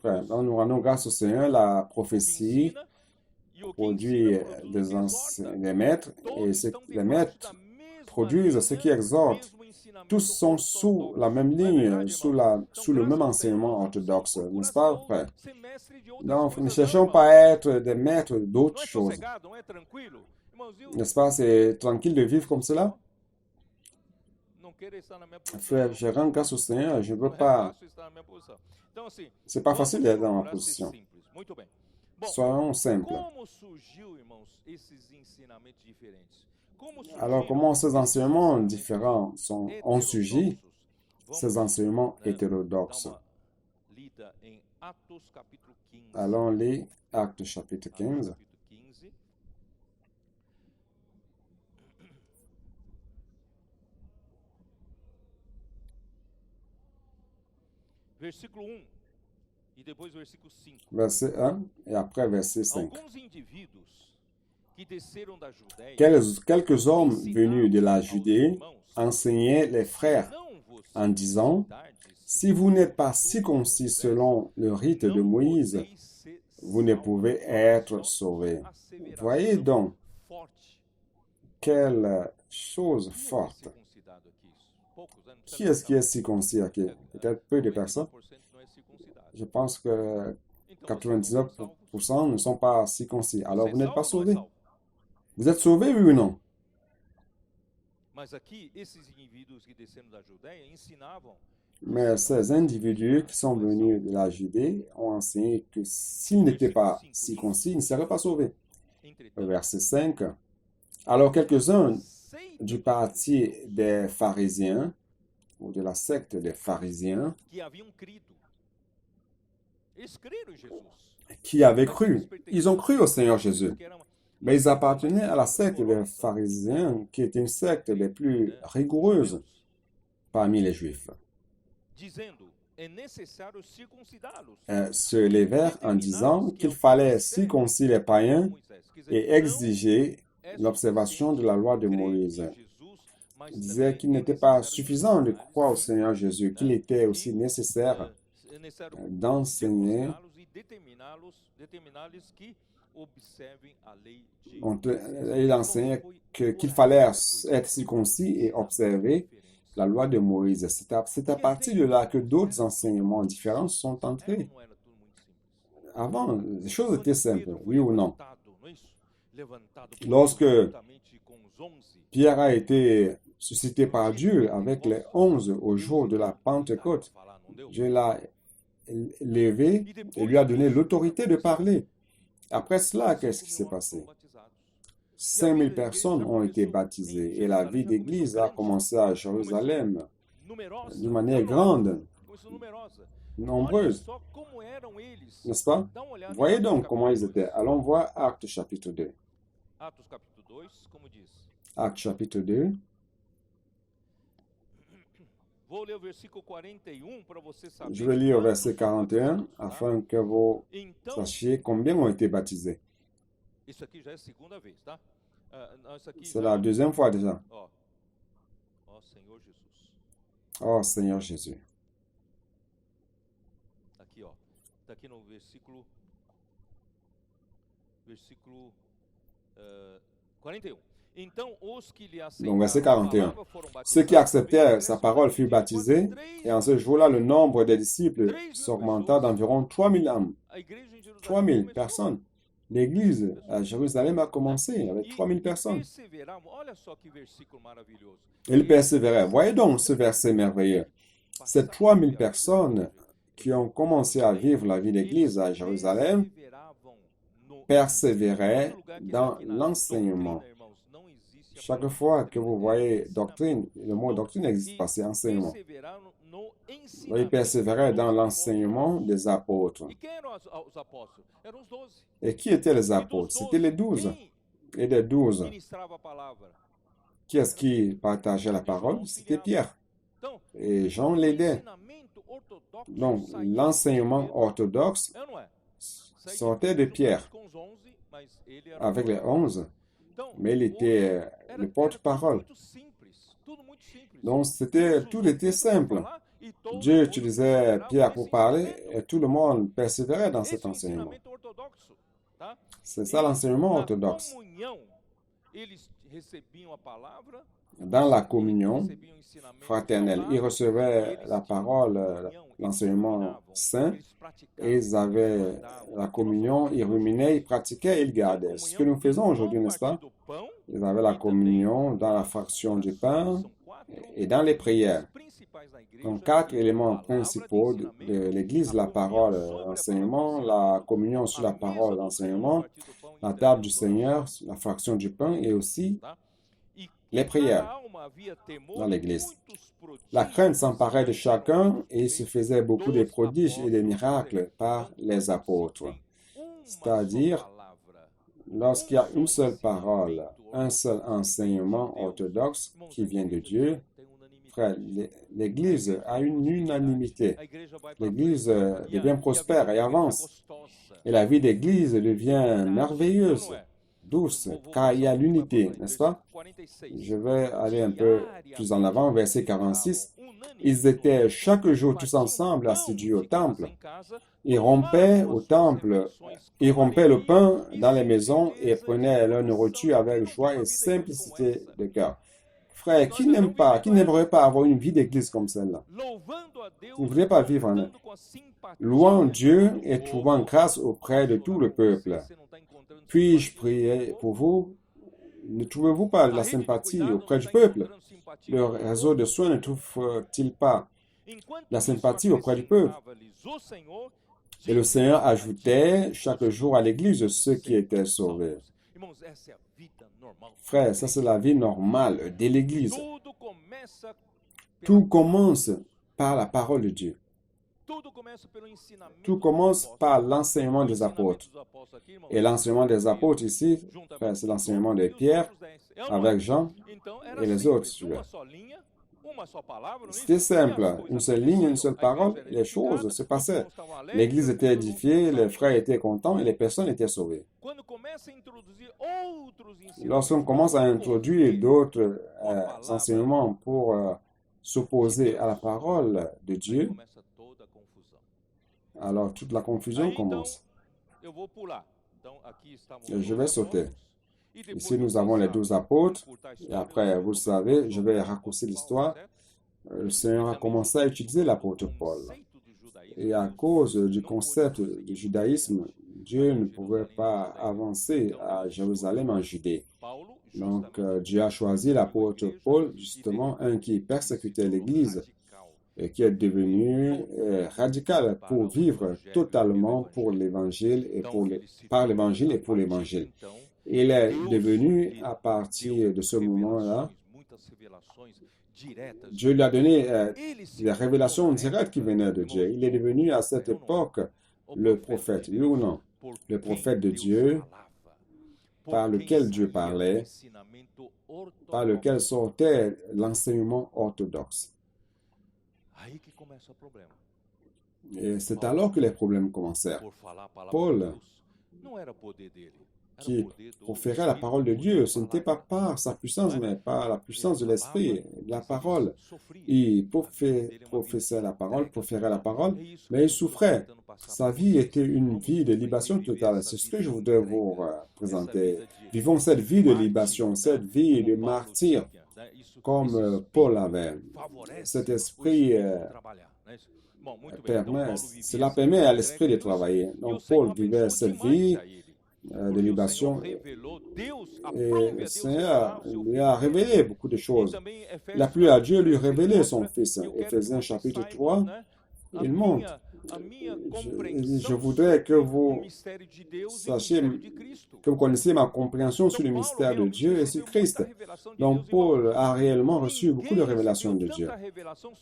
Frère, donc, nous rendons grâce au Seigneur. La prophétie produit des maîtres. Et les maîtres produisent ce qui exhorte. Tous sont sous la même ligne, sous le même enseignement orthodoxe, n'est-ce pas, frère? Donc, ne cherchons pas à être des maîtres d'autres choses. N'est-ce pas? C'est tranquille de vivre comme cela? Frère, je rends grâce au Seigneur, je ne veux pas. C'est pas facile d'être dans ma position. Soyons simples. Alors, comment ces enseignements différents ont surgi? Ces enseignements hétérodoxes. Allons lire Actes chapitre 15. Versículo 1 e depois versículo 5. Verset 1 et après verset 5. Alguns indivíduos que desceram da Judéia Quelques hommes venus de la Judée enseignaient les frères en disant, si vous n'êtes pas circoncis selon le rite de Moïse, vous ne pouvez être sauvés. Voyez donc quelle chose forte. Qui est-ce qui est circoncis aquí? Peut-être peu de personnes. Je pense que 99% ne sont pas circoncis. Alors vous n'êtes pas sauvés. Vous êtes sauvés, oui ou non? Mas aqui, esses indivíduos que desceram da Judéia ensinavam. Mais ces individus qui sont venus de la Judée ont enseigné que s'ils n'étaient pas circoncis, ils ne seraient pas sauvés. Verset 5. Alors quelques-uns du parti des pharisiens, ou de la secte des pharisiens, qui avaient cru, ils ont cru au Seigneur Jésus. Mais ils appartenaient à la secte des pharisiens, qui est une secte des plus rigoureuses parmi les Juifs. Se levèrent en disant qu'il fallait circoncire les païens et exiger l'observation de la loi de Moïse. Ils disaient qu'il n'était pas suffisant de croire au Seigneur Jésus, qu'il était aussi nécessaire d'enseigner. Il enseignait qu'il fallait être circoncis et observer la loi de Moïse. C'est à partir de là que d'autres enseignements différents sont entrés. Avant, les choses étaient simples, oui ou non. Lorsque Pierre a été suscité par Dieu avec les 11 au jour de la Pentecôte, Dieu l'a levé et lui a donné l'autorité de parler. Après cela, qu'est-ce qui s'est passé? 5000 personnes ont été baptisées et la vie d'église a commencé à Jérusalem d'une manière grande, nombreuse. N'est-ce pas? Voyez donc comment ils étaient. Allons voir Actes chapitre 2. Actes chapitre 2. Je vais lire au verset 41 afin que vous sachiez combien ont été baptisés. C'est la deuxième fois déjà. Oh Seigneur Jésus. Aqui no versículo 41. Donc, verset 41. Ceux qui acceptèrent sa parole furent baptisés, et en ce jour-là, le nombre des disciples s'augmenta d'environ 3000 âmes. 3000 personnes. L'église à Jérusalem a commencé avec 3000 personnes. Ils persévéraient. Voyez donc ce verset merveilleux. Ces 3000 personnes qui ont commencé à vivre la vie d'église à Jérusalem persévéraient dans l'enseignement. Chaque fois que vous voyez doctrine, le mot doctrine n'existe pas, c'est enseignement. Ils persévéraient dans l'enseignement des apôtres. Et qui étaient les apôtres? C'était les 12. Et des 12, qui est-ce qui partageait la parole? C'était Pierre. Et Jean l'aidait. Donc, l'enseignement orthodoxe sortait de Pierre avec les 11. Mais il était le porte-parole. Donc, tout était simple. Dieu utilisait Pierre pour parler et tout le monde persévérait dans cet enseignement. C'est ça l'enseignement orthodoxe. Dans la communion fraternelle, ils recevaient la parole, l'enseignement saint, et ils avaient la communion, ils ruminaient, ils pratiquaient, ils gardaient. Ce que nous faisons aujourd'hui, n'est-ce pas? Ils avaient la communion dans la fraction du pain et dans les prières. Donc, 4 éléments principaux de l'Église: la parole, l'enseignement, la communion sur la parole, l'enseignement, la table du Seigneur, la fraction du pain et aussi les prières dans l'Église. La crainte s'emparait de chacun et il se faisait beaucoup de prodiges et de miracles par les apôtres. C'est-à-dire, lorsqu'il y a une seule parole, un seul enseignement orthodoxe qui vient de Dieu, frère, l'Église a une unanimité. L'Église devient prospère et avance. Et la vie d'Église devient merveilleuse, douce, car il y a l'unité, n'est-ce pas? Je vais aller un peu plus en avant, verset 46. Ils étaient chaque jour tous ensemble assidus au temple. Ils rompaient au temple, ils rompaient le pain dans les maisons et prenaient leur nourriture avec joie et simplicité de cœur. Frère, qui n'aimerait pas avoir une vie d'église comme celle-là? Vous ne voulez pas vivre en louant Dieu et trouvant grâce auprès de tout le peuple. Puis-je prier pour vous? Ne trouvez-vous pas la sympathie auprès du peuple? Le réseau de soins ne trouve-t-il pas la sympathie auprès du peuple? Et le Seigneur ajoutait chaque jour à l'Église ceux qui étaient sauvés. Frère, ça c'est la vie normale de l'Église. Tout commence par la parole de Dieu. Tout commence par l'enseignement des apôtres. Et l'enseignement des apôtres ici, frère, c'est l'enseignement de Pierre avec Jean et les autres. C'était simple. Une seule ligne, une seule parole, les choses se passaient. L'Église était édifiée, les frères étaient contents et les personnes étaient sauvées. Lorsqu'on commence à introduire d'autres enseignements pour s'opposer à la parole de Dieu, alors toute la confusion commence. Et je vais sauter. Ici, nous avons les 12 apôtres. Et après, vous le savez, je vais raccourcir l'histoire. Le Seigneur a commencé à utiliser l'apôtre Paul. Et à cause du concept du judaïsme, Dieu ne pouvait pas avancer à Jérusalem en Judée. Donc, Dieu a choisi l'apôtre Paul, justement, un qui persécutait l'Église et qui est devenu radical pour vivre totalement pour l'Évangile et par l'Évangile et pour l'Évangile. Il est devenu, à partir de ce moment-là, Dieu lui a donné des révélations directes qui venaient de Dieu. Il est devenu à cette époque le prophète, oui ou non? Le prophète de Dieu, par lequel Dieu parlait, par lequel sortait l'enseignement orthodoxe. Et c'est alors que les problèmes commencèrent. Paul, qui proférait la parole de Dieu, ce n'était pas par sa puissance, mais par la puissance de l'Esprit, la parole. Il professait la parole, proférait la parole, mais il souffrait. Sa vie était une vie de libation totale. C'est ce que je voudrais vous présenter. Vivons cette vie de libation, cette vie de martyr, comme Paul avait. Cet esprit cela permet à l'esprit de travailler. Donc Paul vivait cette vie de libation et le Seigneur lui a révélé beaucoup de choses. Il a plu à Dieu lui révéler son Fils. Éphésiens chapitre 3, il montre. Je voudrais que vous sachiez, que vous connaissiez ma compréhension sur le mystère de Dieu et sur Christ. Donc Paul a réellement reçu beaucoup de révélations de Dieu.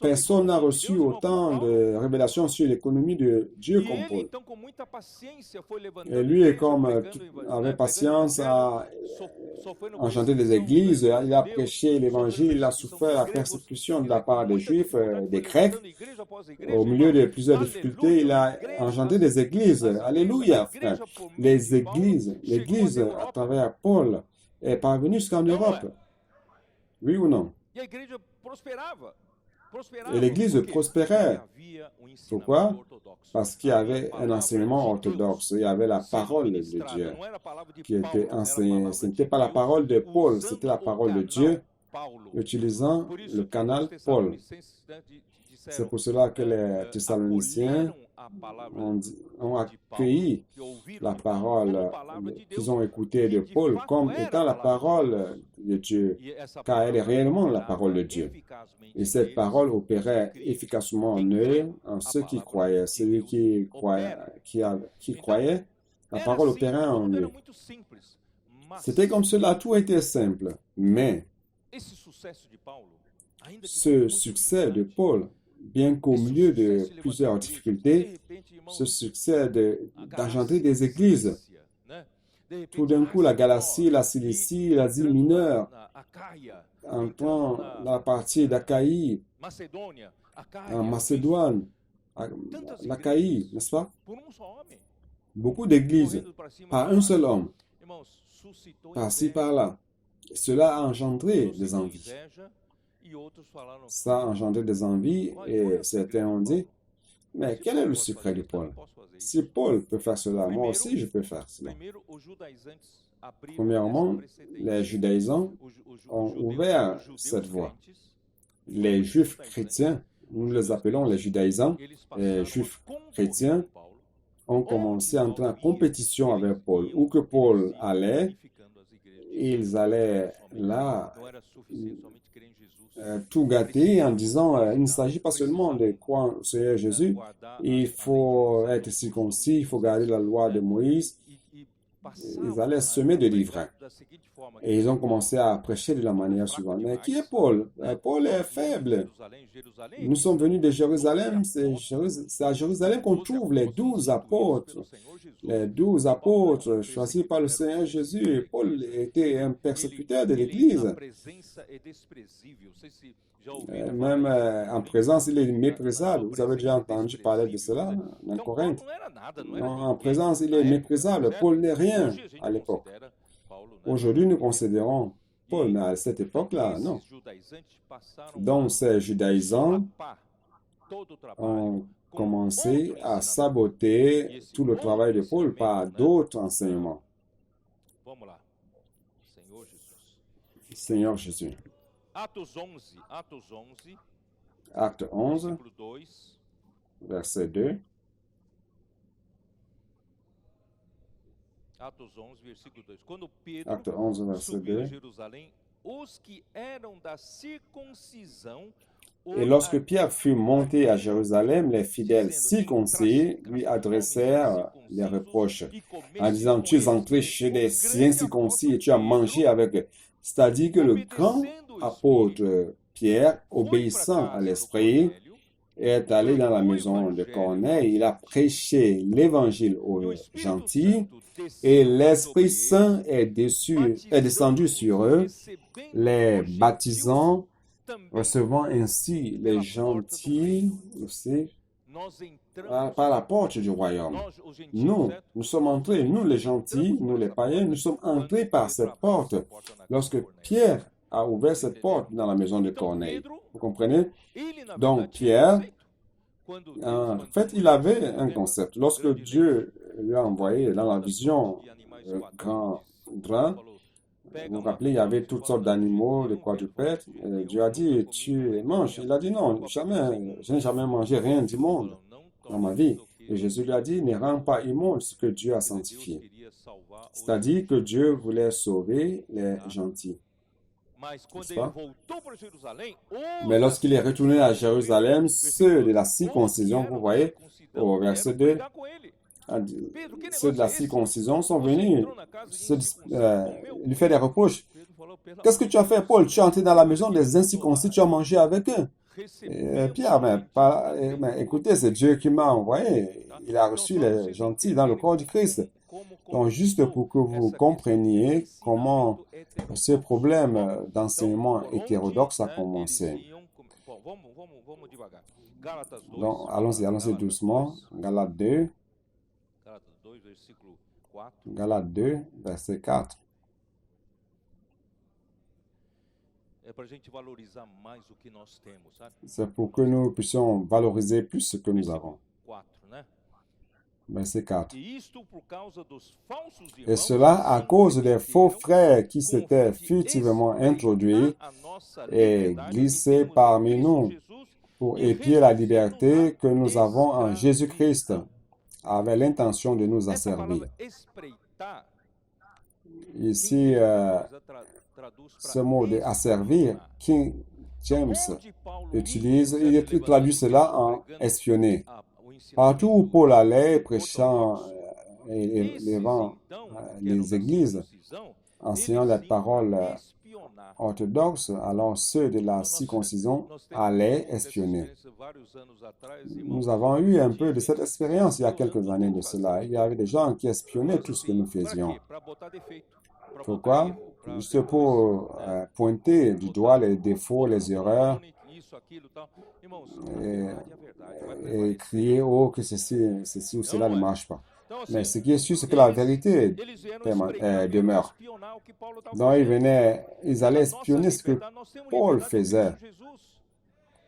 Personne n'a reçu autant de révélations sur l'économie de Dieu comme Paul. Et lui, comme avait patience à enchanter des églises, il a prêché l'évangile, il a souffert la persécution de la part des Juifs, des Grecs. Au milieu de plusieurs difficultés, il a engendré des églises. Alléluia, frère. L'église, à travers Paul, est parvenue jusqu'en Europe. Oui ou non? Et l'église prospérait. Pourquoi? Parce qu'il y avait un enseignement orthodoxe. Il y avait la parole de Dieu qui était enseignée. Ce n'était pas la parole de Paul, c'était la parole de Dieu utilisant le canal Paul. C'est pour cela que les Thessaloniciens ont accueilli la parole qu'ils ont écoutée de Paul comme étant la parole de Dieu, car elle est réellement la parole de Dieu. Et cette parole opérait efficacement en eux, en ceux qui croyaient. Celui qui croyait, la parole opérait en eux. C'était comme cela, tout était simple, mais esse sucesso de Paulo, ainda que Ce muito succès de dificuldade, Paul, bien qu'au esse milieu sucesso de de levantar plusieurs igrejas, de difficultés, repente, ce irmãos, succès a d'engendrer Galácia, des églises, Cilícia, né? De tout repente, d'un a coup, la Ásia Galatie, Menor la e Cilicie, l'Asie entrando mineure, na Acaia, entrando entrant dans la partie d'Achaïe, Macedônia, en Acaia, isso, Macédoine, tantas l'Achaïe, igrejas, n'est-ce pas? por um só homem, Beaucoup d'églises, correndo para cima e par para un seul baixo. homme, Irmãos, suscitou par-ci, inveja, par-là. Cela a engendré des suscitou envies. inveja, e outros falaram, Ça a engendré des envies qual é et o segredo certains ont de dit, Paulo? mais Se quel est Paulo le pode secret fazer, de eu também Paul? posso fazer Si isso. Paul peut faire cela, moi Primeiro, aussi je peux faire cela. primeiro, os judaizantes abriram essa Premièrement, precedência. les judaïsants ont ouvert cette voie. Les juifs chrétiens, nous les appelons les judaïsants, les juifs chrétiens ont commencé à entrer en compétition avec Paul. Où que Paul allait, ils allaient là tout gâter en disant il ne s'agit pas seulement de croire au Seigneur Jésus, il faut être circoncis, il faut garder la loi de Moïse. Ils allaient semer de l'ivraie. Et ils ont commencé à prêcher de la manière suivante. Mais qui est Paul? Paul est faible. Nous sommes venus de Jérusalem. C'est à Jérusalem qu'on trouve les 12 apôtres. Les 12 apôtres choisis par le Seigneur Jésus. Paul était un persécuteur de l'Église. Même en présence, il est méprisable. Vous avez déjà entendu parler de cela en Corinthe. Non, en présence, il est méprisable. Paul n'est rien à l'époque. Aujourd'hui, nous considérons Paul, mais à cette époque-là, non. Donc, ces judaïsants ont commencé à saboter tout le travail de Paul par d'autres enseignements. Seigneur Jésus. Acte 11, verset 2. Acte 11, verset 2. Et lorsque Pierre fut monté à Jérusalem, les fidèles circoncis lui adressèrent les reproches en disant, tu es entré chez les incirconcis et tu as mangé avec eux. C'est-à-dire que le grand apôtre Pierre, obéissant à l'Esprit, est allé dans la maison de Corneille. Il a prêché l'évangile aux gentils et l'Esprit Saint est descendu sur eux, les baptisant, recevant ainsi les gentils aussi par la porte du royaume. Nous sommes entrés, nous les gentils, nous les païens, nous sommes entrés par cette porte. Lorsque Pierre a ouvert cette porte dans la maison de Corneille, vous comprenez? Donc Pierre, en fait, il avait un concept. Lorsque Dieu lui a envoyé dans la vision grand drap, vous vous rappelez, il y avait toutes sortes d'animaux, de quadrupèdes. Dieu a dit, tu manges. Il a dit, non, jamais, je n'ai jamais mangé rien d'immonde dans ma vie. Et Jésus lui a dit, ne rends pas immonde ce que Dieu a sanctifié. C'est-à-dire que Dieu voulait sauver les gentils. N'est-ce pas? Mais lorsqu'il est retourné à Jérusalem, ceux de la circoncision, vous voyez, au verset 2, ceux de la circoncision sont venus lui faire des reproches. Qu'est-ce que tu as fait, Paul? Tu es entré dans la maison des incirconcis, tu as mangé avec eux. Pierre, mais écoutez, c'est Dieu qui m'a envoyé. Il a reçu les gentils dans le corps du Christ. Donc, juste pour que vous compreniez comment ce problème d'enseignement hétérodoxe a commencé. Donc, allons-y doucement. Galates 2. Galates 2, verset 4. C'est pour que nous puissions valoriser plus ce que nous avons. Verset 4. Et cela à cause des faux frères qui s'étaient furtivement introduits et glissés parmi nous pour épier la liberté que nous avons en Jésus-Christ, avec l'intention de nous asservir. Ici, ce mot de asservir, King James utilise, il traduit cela en espionner. Partout où Paul allait, prêchant et élevant les églises, enseignant les paroles orthodoxes, alors ceux de la circoncision allaient espionner. Nous avons eu un peu de cette expérience il y a quelques années de cela. Il y avait des gens qui espionnaient tout ce que nous faisions. Pourquoi? Juste pour pointer du doigt les défauts, les erreurs et crier, oh, que ceci ou cela ne marche pas. Mais ce qui est sûr, c'est que la vérité demeure. Donc, ils allaient espionner ce que Paul faisait.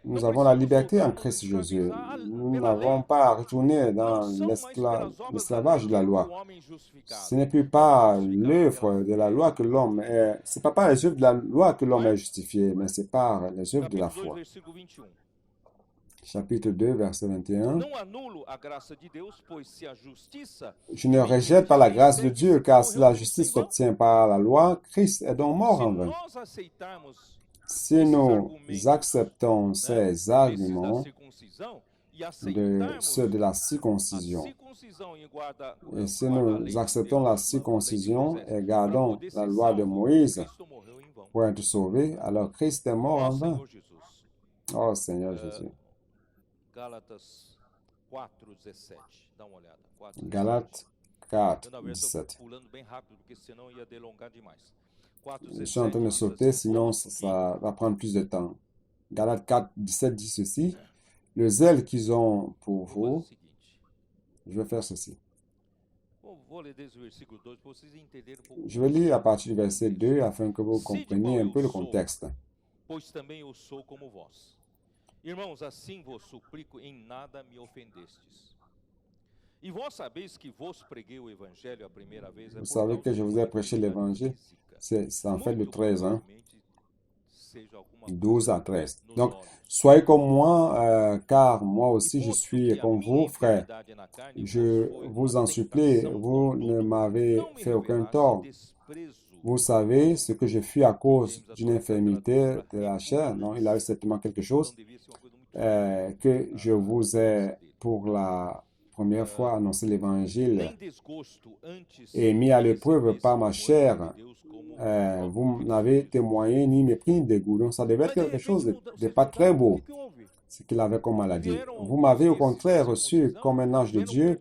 Nous avons la liberté en Christ Jésus. Nous n'avons pas à retourner dans l'esclavage de la loi. Ce n'est plus par l'œuvre de la loi que l'homme est. Ce n'est pas par les œuvres de la loi que l'homme est justifié, mais c'est par les œuvres de la foi. Chapitre 2, verset 21. Je ne rejette pas la grâce de Dieu, car si la justice s'obtient par la loi, Christ est donc mort en vain. Si nous acceptons ces arguments de ceux de la circoncision, et si nous acceptons la circoncision et gardons la loi de Moïse pour être sauvés, alors Christ est mort en vain. Oh Seigneur Jésus. Galates 4, 17. Je suis en train de sauter, sinon ça va prendre plus de temps. Galates 4, 17 dit ceci. Le zèle qu'ils ont pour vous, je vais faire ceci. Je vais lire à partir du verset 2 afin que vous compreniez un peu le contexte. Irmãos, assim vos suplico, em nada me ofendestes. E vós sabeis que vos preguei o evangelho a primeira vez. Vous savez que je vous ai prêché l'évangile. C'est en fait le 13, hein? 12 à 13. Donc, soyez comme moi, car moi aussi je suis comme vous, frères. Je vous en supplie, vous ne m'avez fait aucun tort. Vous savez ce que je fus à cause d'une infirmité de la chair. Non, il a eu certainement quelque chose que je vous ai pour la première fois annoncé l'évangile et mis à l'épreuve par ma chair. Vous n'avez témoigné ni mépris ni dégoût. Donc ça devait être quelque chose de pas très beau, ce qu'il avait comme maladie. Vous m'avez au contraire reçu comme un ange de Dieu,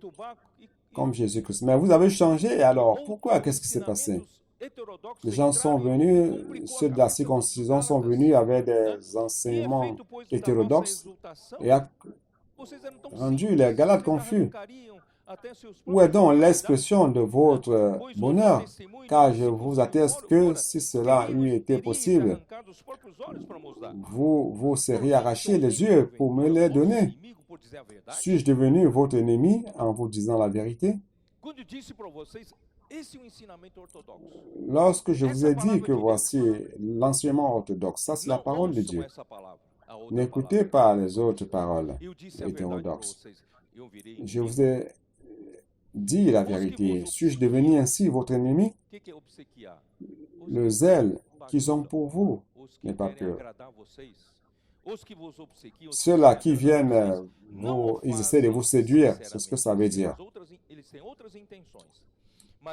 comme Jésus-Christ. Mais vous avez changé, alors pourquoi? Qu'est-ce qui s'est passé? Les gens sont venus, ceux de la circoncision sont venus avec des enseignements hétérodoxes et a rendu les Galates confus. Où est donc l'expression de votre bonheur? Car je vous atteste que si cela eût été possible, vous seriez arraché les yeux pour me les donner. Suis-je devenu votre ennemi en vous disant la vérité? Lorsque je vous ai dit que voici l'enseignement orthodoxe, ça c'est la parole de Dieu. N'écoutez pas les autres paroles hétérodoxes. Je vous ai dit la vérité. Suis-je devenu ainsi votre ennemi? Le zèle qu'ils ont pour vous n'est pas pur. Ceux-là qui viennent, ils essaient de vous séduire, c'est ce que ça veut dire.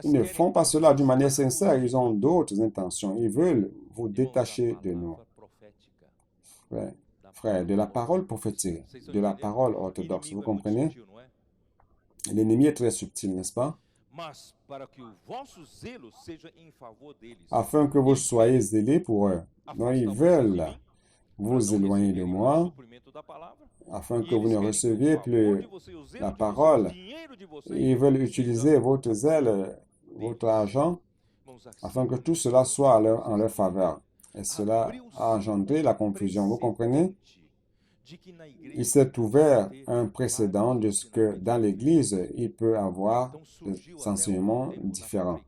Ils ne font pas cela d'une manière sincère, ils ont d'autres intentions. Ils veulent vous détacher de nous. Frère, de la parole prophétique, de la parole orthodoxe, vous comprenez? L'ennemi est très subtil, n'est-ce pas? Afin que vous soyez zélés pour eux. Donc, ils veulent vous éloigner de moi, afin que vous ne receviez plus la parole. Ils veulent utiliser votre zèle, votre argent, afin que tout cela soit en leur faveur. Et cela a engendré la confusion. Vous comprenez? Il s'est ouvert un précédent de ce que dans l'Église, il peut avoir des enseignements différents.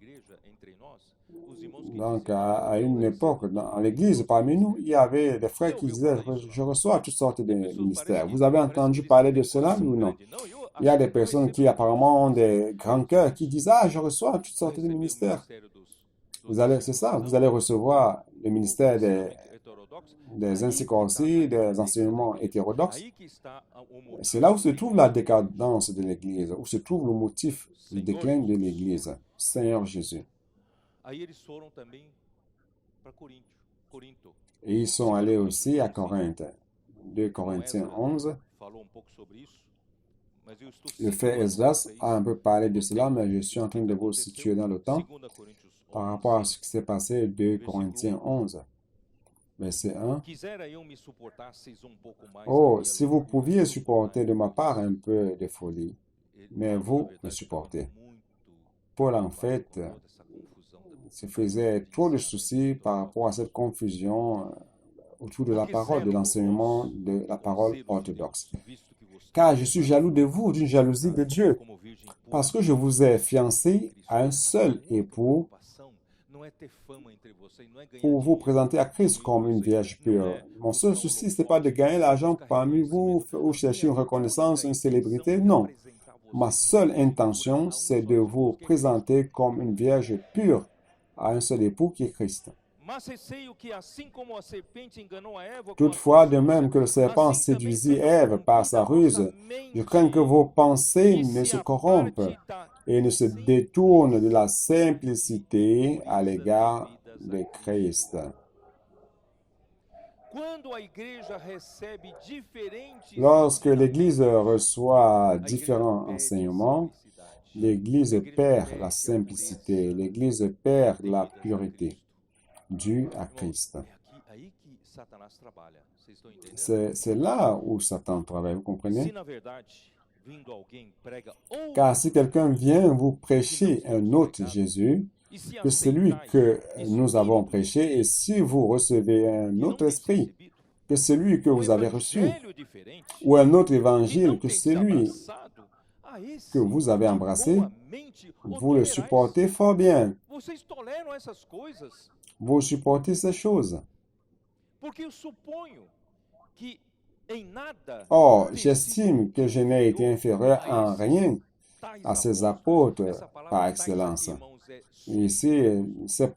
Donc, à une époque, dans l'Église, parmi nous, il y avait des frères qui disaient, je reçois toutes sortes de ministères. Vous avez entendu parler de cela ou non? Il y a des personnes qui apparemment ont des grands cœurs qui disent, je reçois toutes sortes de ministères. C'est ça, vous allez recevoir le ministère des incirconcis, des enseignements hétérodoxes. C'est là où se trouve la décadence de l'Église, où se trouve le motif du déclin de l'Église. Seigneur Jésus. Aí eles foram também para Corinto. Et ils sont allés aussi à Corinthe. 2 Corinthiens 11. Falou um pouco sobre isso, mas eu estou Le frère Esdras a un peu parlé de cela, mais je suis en train de vous situer dans le temps 2 Coríntios par rapport à 11, ce qui s'est passé 2 Corinthiens 11, verset 1. quisera eu me suportasseis um pouco mais a Oh, minha si vous loucura pouviez e supporter de ma turbidez." part un peu de folie, mais Paulo, na vous me verdade, estava supportez. muito Paul, en preocupado fait, com toda essa confusão se faisait trop de soucis par rapport à cette confusion autour de la parole, de l'enseignement de la parole orthodoxe. Car je suis jaloux de vous d'une jalousie de Dieu, parce que je vous ai fiancé à un seul époux pour vous présenter à Christ comme une vierge pure. Mon seul souci, ce n'est pas de gagner l'argent parmi vous ou chercher une reconnaissance, une célébrité, non. Ma seule intention, c'est de vous présenter comme une vierge pure à un seul époux qui est Christ. Toutefois, de même que le serpent séduisit Ève par sa ruse, je crains que vos pensées ne se corrompent et ne se détournent de la simplicité à l'égard de Christ. Lorsque l'Église reçoit différents enseignements, l'Église perd la simplicité, l'Église perd la pureté due à Christ. C'est là où Satan travaille, vous comprenez? Car si quelqu'un vient vous prêcher un autre Jésus que celui que nous avons prêché, et si vous recevez un autre esprit que celui que vous avez reçu, ou un autre évangile que celui que vous avez embrassé, vous le supportez fort bien. Vous supportez ces choses. Or, j'estime que je n'ai été inférieur en rien à ces apôtres par excellence. Ici, cette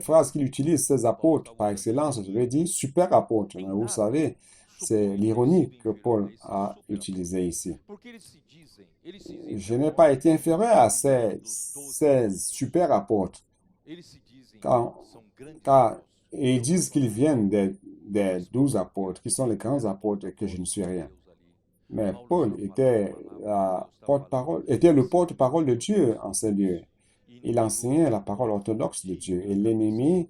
phrase qu'il utilise, ces apôtres par excellence, je vais dire super apôtres. Mais vous savez, c'est l'ironie que Paul a utilisée ici. Je n'ai pas été inférieur à ces super apôtres. Car ils disent qu'ils viennent des 12 apôtres, qui sont les grands apôtres, et que je ne suis rien. Mais Paul était le porte-parole de Dieu en ces lieux. Il enseignait la parole orthodoxe de Dieu. Et l'ennemi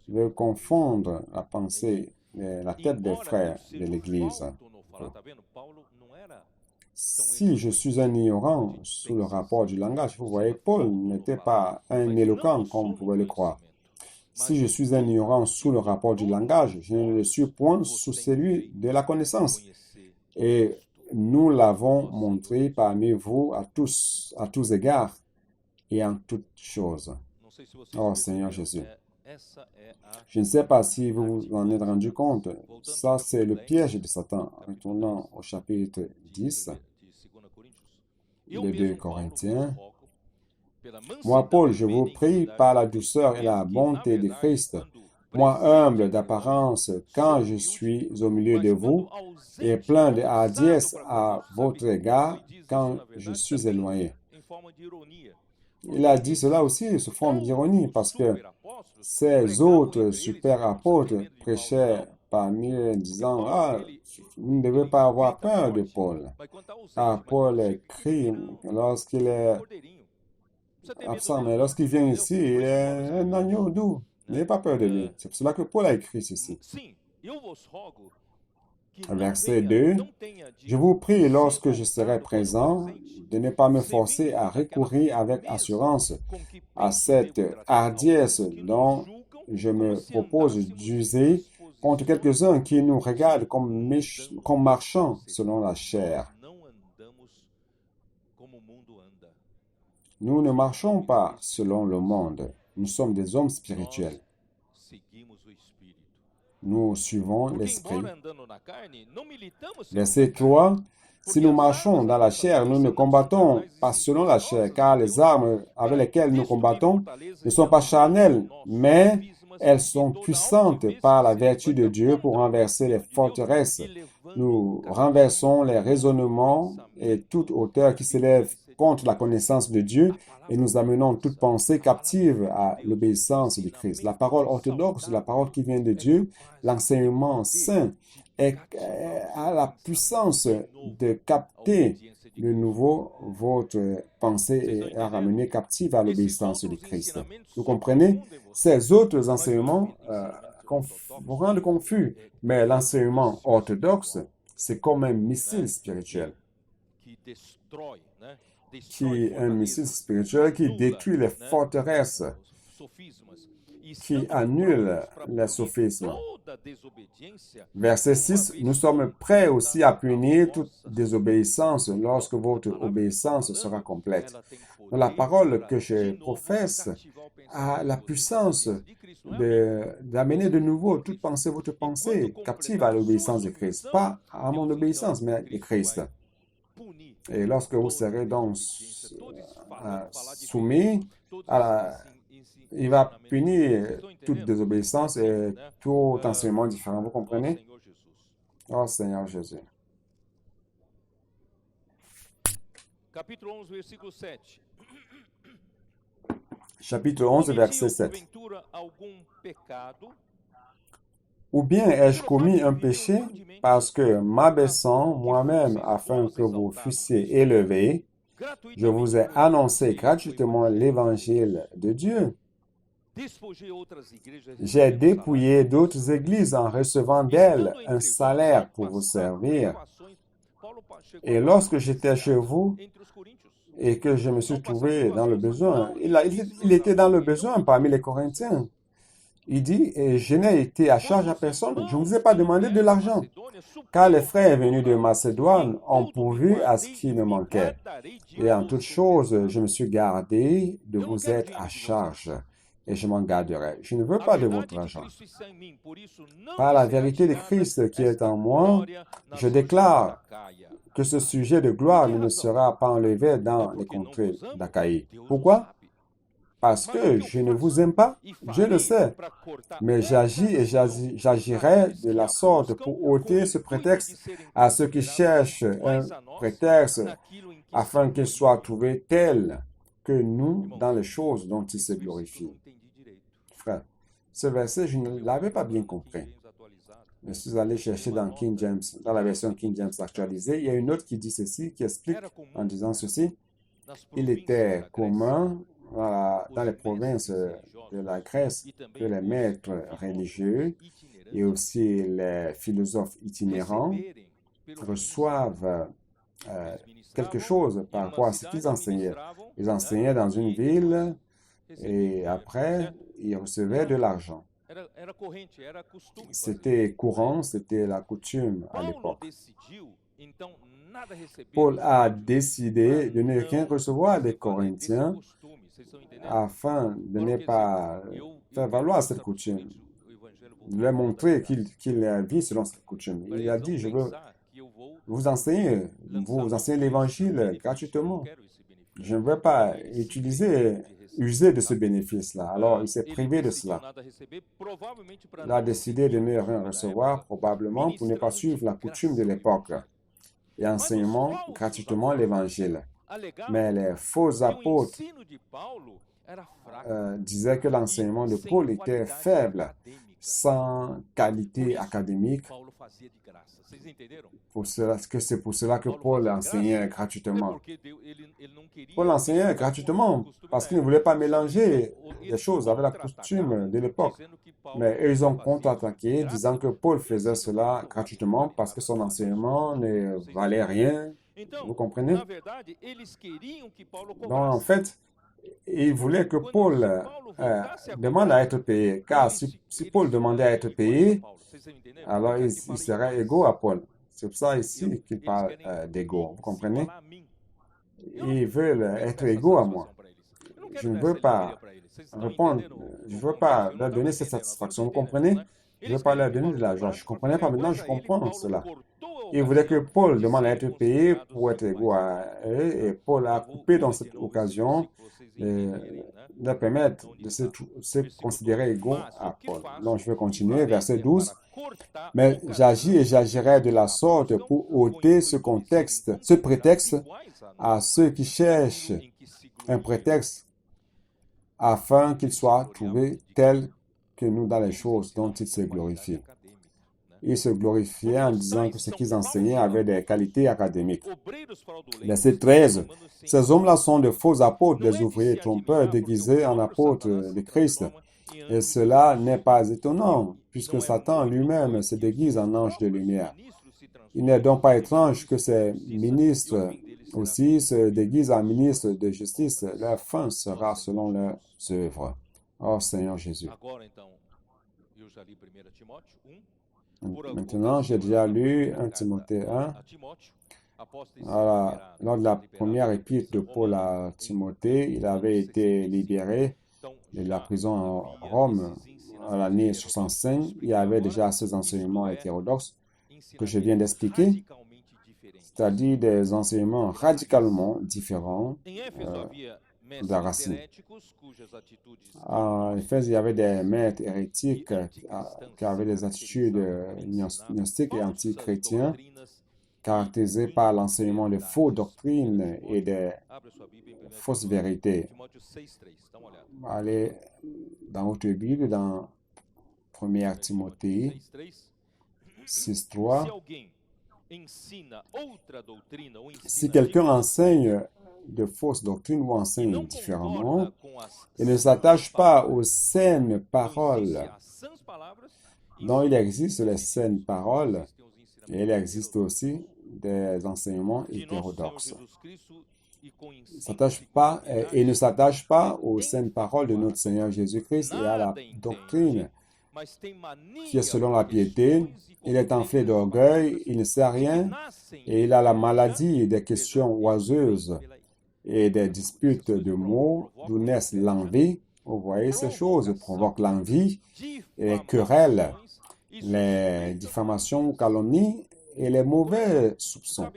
veut confondre la pensée, la tête des frères de l'Église. Si je suis un ignorant sous le rapport du langage, vous voyez, Paul n'était pas un éloquent comme vous pouvez le croire. Si je suis un ignorant sous le rapport du langage, je ne le suis point sous celui de la connaissance. Et nous l'avons montré parmi vous à tous égards et en toutes choses. Oh Seigneur Jésus. Je ne sais pas si vous vous en êtes rendu compte. Ça, c'est le piège de Satan. Retournons au chapitre 10 de 2 Corinthiens. Moi, Paul, je vous prie par la douceur et la bonté de Christ, moi humble d'apparence quand je suis au milieu de vous, et plein de hardiesse à votre égard quand je suis éloigné. Il a dit cela aussi sous forme d'ironie, parce que ces autres super apôtres prêchaient parmi eux disant, « Ah, vous ne devez pas avoir peur de Paul. » Car Paul écrit lorsqu'il est absent, mais lorsqu'il vient ici, il est un agneau doux. N'ayez pas peur de lui. C'est pour cela que Paul a écrit ceci. Verset 2. Je vous prie, lorsque je serai présent, de ne pas me forcer à recourir avec assurance à cette hardiesse dont je me propose d'user contre quelques-uns qui nous regardent comme marchant selon la chair. Nous ne marchons pas selon le monde. Nous sommes des hommes spirituels. Nous suivons l'esprit. Verset 3. Si nous marchons dans la chair, nous ne combattons pas selon la chair, car les armes avec lesquelles nous combattons ne sont pas charnelles, mais elles sont puissantes par la vertu de Dieu pour renverser les forteresses. Nous renversons les raisonnements et toute hauteur qui s'élève contre la connaissance de Dieu, et nous amenons toute pensée captive à l'obéissance de Christ. La parole orthodoxe, la parole qui vient de Dieu, l'enseignement saint, a la puissance de capter de nouveau votre pensée et à ramener captive à l'obéissance de Christ. Vous comprenez? Ces autres enseignements vous rendent confus, mais l'enseignement orthodoxe, c'est comme un missile spirituel, qui un missile spirituel qui détruit les forteresses, qui annule les sophismes. Verset 6, nous sommes prêts aussi à punir toute désobéissance lorsque votre obéissance sera complète. La parole que je professe a la puissance d'amener de nouveau toute pensée, votre pensée captive à l'obéissance de Christ. Pas à mon obéissance, mais de Christ. Et lorsque vous serez donc soumis il va punir toute désobéissance et tout enseignement différent. Vous comprenez? Oh Seigneur Jésus. Chapitre 11, verset 7. Ou bien ai-je commis un péché parce que, m'abaissant moi-même afin que vous fussiez élevés, je vous ai annoncé gratuitement l'évangile de Dieu. J'ai dépouillé d'autres églises en recevant d'elles un salaire pour vous servir. Et lorsque j'étais chez vous et que je me suis trouvé dans le besoin, il était dans le besoin parmi les Corinthiens. Il dit, et je n'ai été à charge à personne, je ne vous ai pas demandé de l'argent, car les frères venus de Macédoine ont pourvu à ce qui me manquait. Et en toute chose, je me suis gardé de vous être à charge, et je m'en garderai. Je ne veux pas de votre argent. Par la vérité de Christ qui est en moi, je déclare que ce sujet de gloire ne sera pas enlevé dans les contrées d'Achaïe. Pourquoi? Parce que je ne vous aime pas, je le sais, mais j'agis et j'agirai de la sorte pour ôter ce prétexte à ceux qui cherchent un prétexte afin qu'il soit trouvé tel que nous dans les choses dont il se glorifie. Frère, ce verset, je ne l'avais pas bien compris. Je suis allé chercher dans King James, dans la version King James actualisée. Il y a une autre qui dit ceci, qui explique en disant ceci. Il était commun dans les provinces de la Grèce que les maîtres religieux et aussi les philosophes itinérants reçoivent quelque chose par rapport à ce qu'ils enseignaient. Ils enseignaient dans une ville et après, ils recevaient de l'argent. C'était courant, c'était la coutume à l'époque. Paul a décidé de ne rien recevoir des Corinthiens afin de ne pas faire valoir cette coutume, de leur montrer qu'il vit selon cette coutume. Il a dit, je veux vous enseigner l'évangile gratuitement. Je ne veux pas user de ce bénéfice-là. Alors, il s'est privé de cela. Il a décidé de ne rien recevoir, probablement pour ne pas suivre la coutume de l'époque et enseignement gratuitement l'évangile. Mais les faux apôtres disaient que l'enseignement de Paul était faible, sans qualité académique. C'est pour cela que Paul enseignait gratuitement. Paul enseignait gratuitement parce qu'il ne voulait pas mélanger les choses avec la coutume de l'époque. Mais ils ont contre-attaqué, disant que Paul faisait cela gratuitement parce que son enseignement ne valait rien. Vous comprenez? Donc, en fait, ils voulaient que Paul demande à être payé. Car si Paul demandait à être payé, alors il serait égaux à Paul. C'est pour ça ici qu'il parle d'égaux. Vous comprenez? Ils veulent être égaux à moi. Je ne veux pas répondre, je ne veux pas leur donner cette satisfaction. Vous comprenez? Je ne veux pas leur donner de l'argent. Je ne comprenais pas, maintenant je comprends cela. Il voulait que Paul demande à être payé pour être égaux à eux, et Paul a coupé dans cette occasion de permettre de se considérer égaux à Paul. Donc, je vais continuer, verset 12. Mais j'agis et j'agirai de la sorte pour ôter ce contexte, ce prétexte à ceux qui cherchent un prétexte afin qu'ils soient trouvés tels que nous dans les choses dont ils se glorifient. Ils se glorifiaient en disant que ce qu'ils enseignaient avait des qualités académiques. Verset 13. Ces hommes-là sont de faux apôtres, des ouvriers trompeurs déguisés en apôtres de Christ. Et cela n'est pas étonnant, puisque Satan lui-même se déguise en ange de lumière. Il n'est donc pas étrange que ces ministres aussi se déguisent en ministres de justice. Leur fin sera selon leurs œuvres. Oh Seigneur Jésus. Maintenant, j'ai déjà lu 1 Timothée 1. Alors, lors de la première épître de Paul à Timothée, il avait été libéré de la prison en Rome à l'année 65. Il y avait déjà ces enseignements hétérodoxes que je viens d'expliquer, c'est-à-dire des enseignements radicalement différents de la racine. En Éphèse, il y avait des maîtres hérétiques qui avaient des attitudes gnostiques et antichrétiens, caractérisés par l'enseignement de fausses doctrines et des fausses vérités. Allez dans votre Bible, dans 1 Timothée 6.3. Si quelqu'un enseigne de fausses doctrines ou enseigne différemment et ne s'attache pas aux saines paroles, dont il existe les saines paroles, et il existe aussi des enseignements hétérodoxes. Et ne s'attache pas aux saines paroles de notre Seigneur Jésus-Christ et à la doctrine qui est selon la piété. Il est enflé d'orgueil, il ne sait rien, et il a la maladie des questions oiseuses et des disputes de mots, d'où naissent l'envie. Vous voyez, ces choses provoquent l'envie, et les querelles, les diffamations, calomnies et les mauvais soupçons.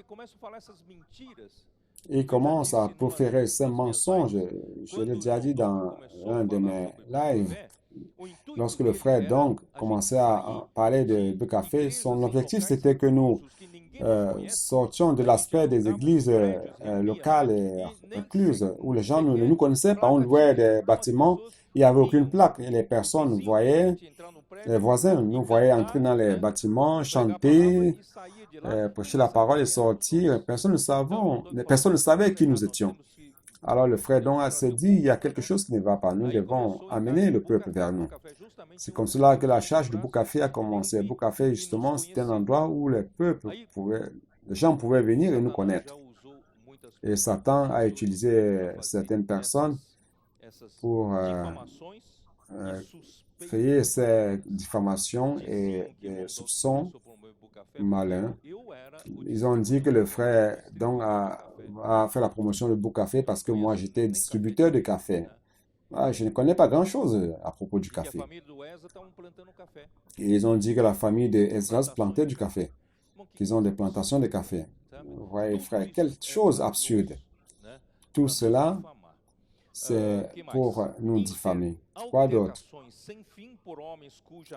Il commence à proférer ces mensonges. Je l'ai déjà dit dans un de mes lives. Lorsque le frère donc commençait à parler de café, son objectif c'était que nous sortions de l'aspect des églises locales et recluses, où les gens ne nous connaissaient pas. On louait des bâtiments, il n'y avait aucune plaque, et les personnes voyaient, les voisins nous voyaient entrer dans les bâtiments, chanter, prêcher la parole et sortir. Personne ne savait qui nous étions. Alors le frère Don s'est dit, il y a quelque chose qui ne va pas, nous devons amener le peuple vers nous. C'est comme cela que la charge du Boucafé a commencé. Le Boucafé, justement, c'était un endroit où les gens pouvaient venir et nous connaître. Et Satan a utilisé certaines personnes pour créer ces diffamations et des soupçons malins. Ils ont dit que le frère donc a fait la promotion de Boucafé parce que moi j'étais distributeur de café. Je ne connais pas grand-chose à propos du café. Et ils ont dit que la famille de Esdras plantait du café, qu'ils ont des plantations de café. Vous voyez, frère, quelle chose absurde. Tout cela, c'est pour nous diffamer. Quoi d'autre?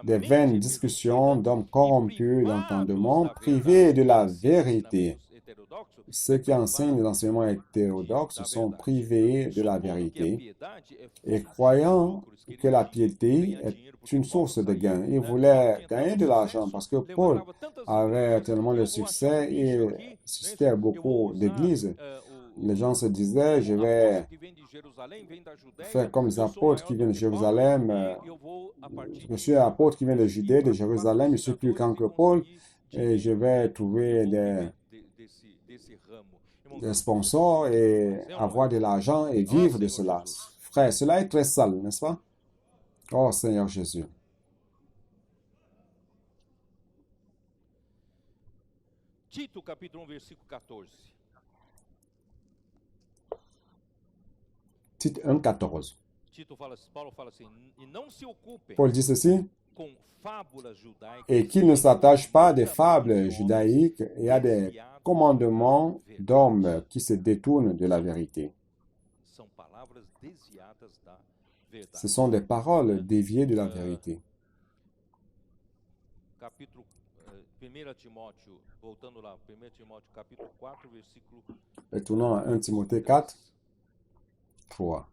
Des vaines discussions d'hommes corrompus d'entendement, privés de la vérité. Ceux qui enseignent les enseignements hétérodoxes sont privés de la vérité et croyant que la piété est une source de gain. Ils voulaient gagner de l'argent parce que Paul avait tellement de succès et suscitait beaucoup d'églises. Les gens se disaient, je vais faire comme les apôtres qui viennent de Jérusalem. Je suis un apôtre qui vient de Judée, de Jérusalem, je suis plus grand que Paul et je vais trouver des sponsors et avoir de l'argent et vivre de cela. Frère, cela est très sale, n'est-ce pas? Oh Seigneur Jésus. Tito, capítulo 1, versículo 14. Tite 1, 14. Paulo fala assim, e não se ocupem. Paul dit ceci, et qu'il ne s'attache pas à des fables judaïques et à des commandements d'hommes qui se détournent de la vérité. Ce sont des paroles déviées de la vérité. Retournons à 1 Timothée 4, 3.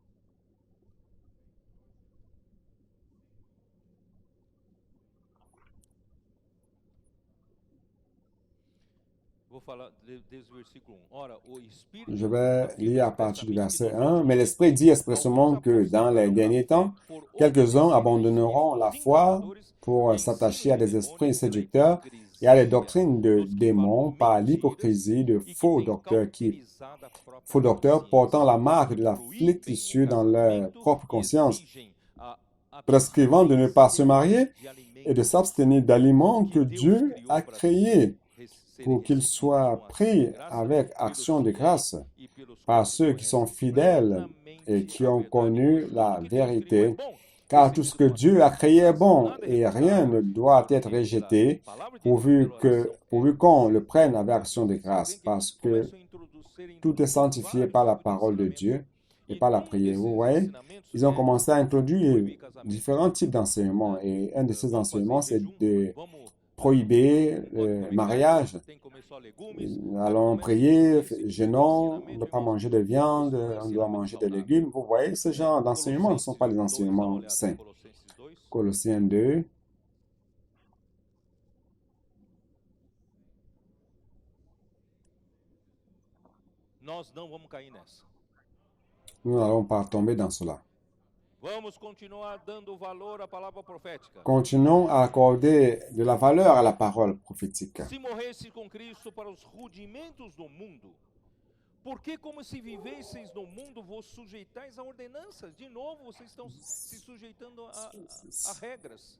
Je vais lire à partir du verset 1. Mais l'Esprit dit expressément que dans les derniers temps, quelques-uns abandonneront la foi pour s'attacher à des esprits séducteurs et à des doctrines de démons par l'hypocrisie de faux docteurs portant la marque de la flétrissure dans leur propre conscience, prescrivant de ne pas se marier et de s'abstenir d'aliments que Dieu a créés pour qu'ils soient pris avec action de grâce par ceux qui sont fidèles et qui ont connu la vérité, car tout ce que Dieu a créé est bon et rien ne doit être rejeté pourvu qu'on le prenne avec action de grâce, parce que tout est sanctifié par la parole de Dieu et par la prière. Vous voyez, ils ont commencé à introduire différents types d'enseignements et un de ces enseignements, c'est de prohiber le mariage. Allons prier, jeûnons, on ne doit pas manger de viande, on doit manger des légumes. Vous voyez, ce genre d'enseignements ne sont pas des enseignements sains. Colossiens 2. Nous n'allons pas tomber dans cela. Continuons à accorder de la valeur à la parole prophétique. Porque como se vivesseis no mundo, vos sujeitais a ordenanças. De novo, vocês estão se sujeitando a regras.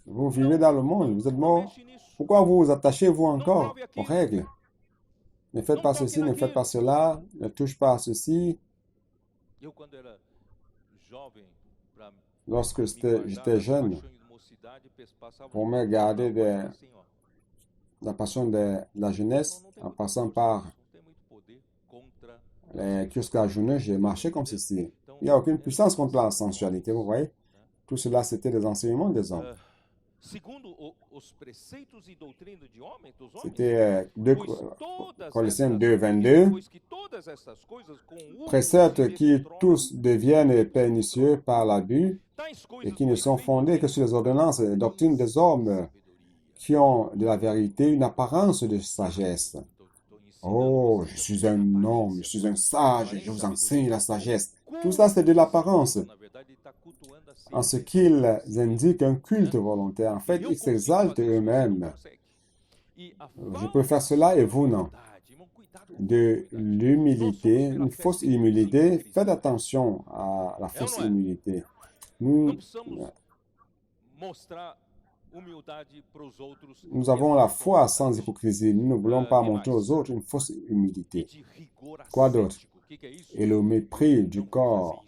Vous vivez dans le monde, vous êtes mort. Pourquoi vous attachez-vous encore aux règles? Ne faites pas ceci, ne faites pas cela, ne touche pas à ceci. Lorsque j'étais jeune, pour me garder de la passion de la jeunesse, en passant par les kiosques à genoux, j'ai marché comme ceci. Il n'y a aucune puissance contre la sensualité, vous voyez. Tout cela, c'était des enseignements des hommes. C'était Colossiens 2, 22. Préceptes qui tous deviennent pernicieux par l'abus et qui ne sont fondés que sur les ordonnances et les doctrines des hommes qui ont de la vérité une apparence de sagesse. Oh, je suis un homme, je suis un sage, je vous enseigne la sagesse. Tout ça, c'est de l'apparence. En ce qu'ils indiquent un culte volontaire. En fait, ils s'exaltent eux-mêmes. Je peux faire cela et vous, non. De l'humilité, une fausse humilité. Faites attention à la fausse humilité. Nous avons la foi sans hypocrisie. Nous ne voulons pas montrer aux autres une fausse humilité. Quoi d'autre? Et le mépris du corps,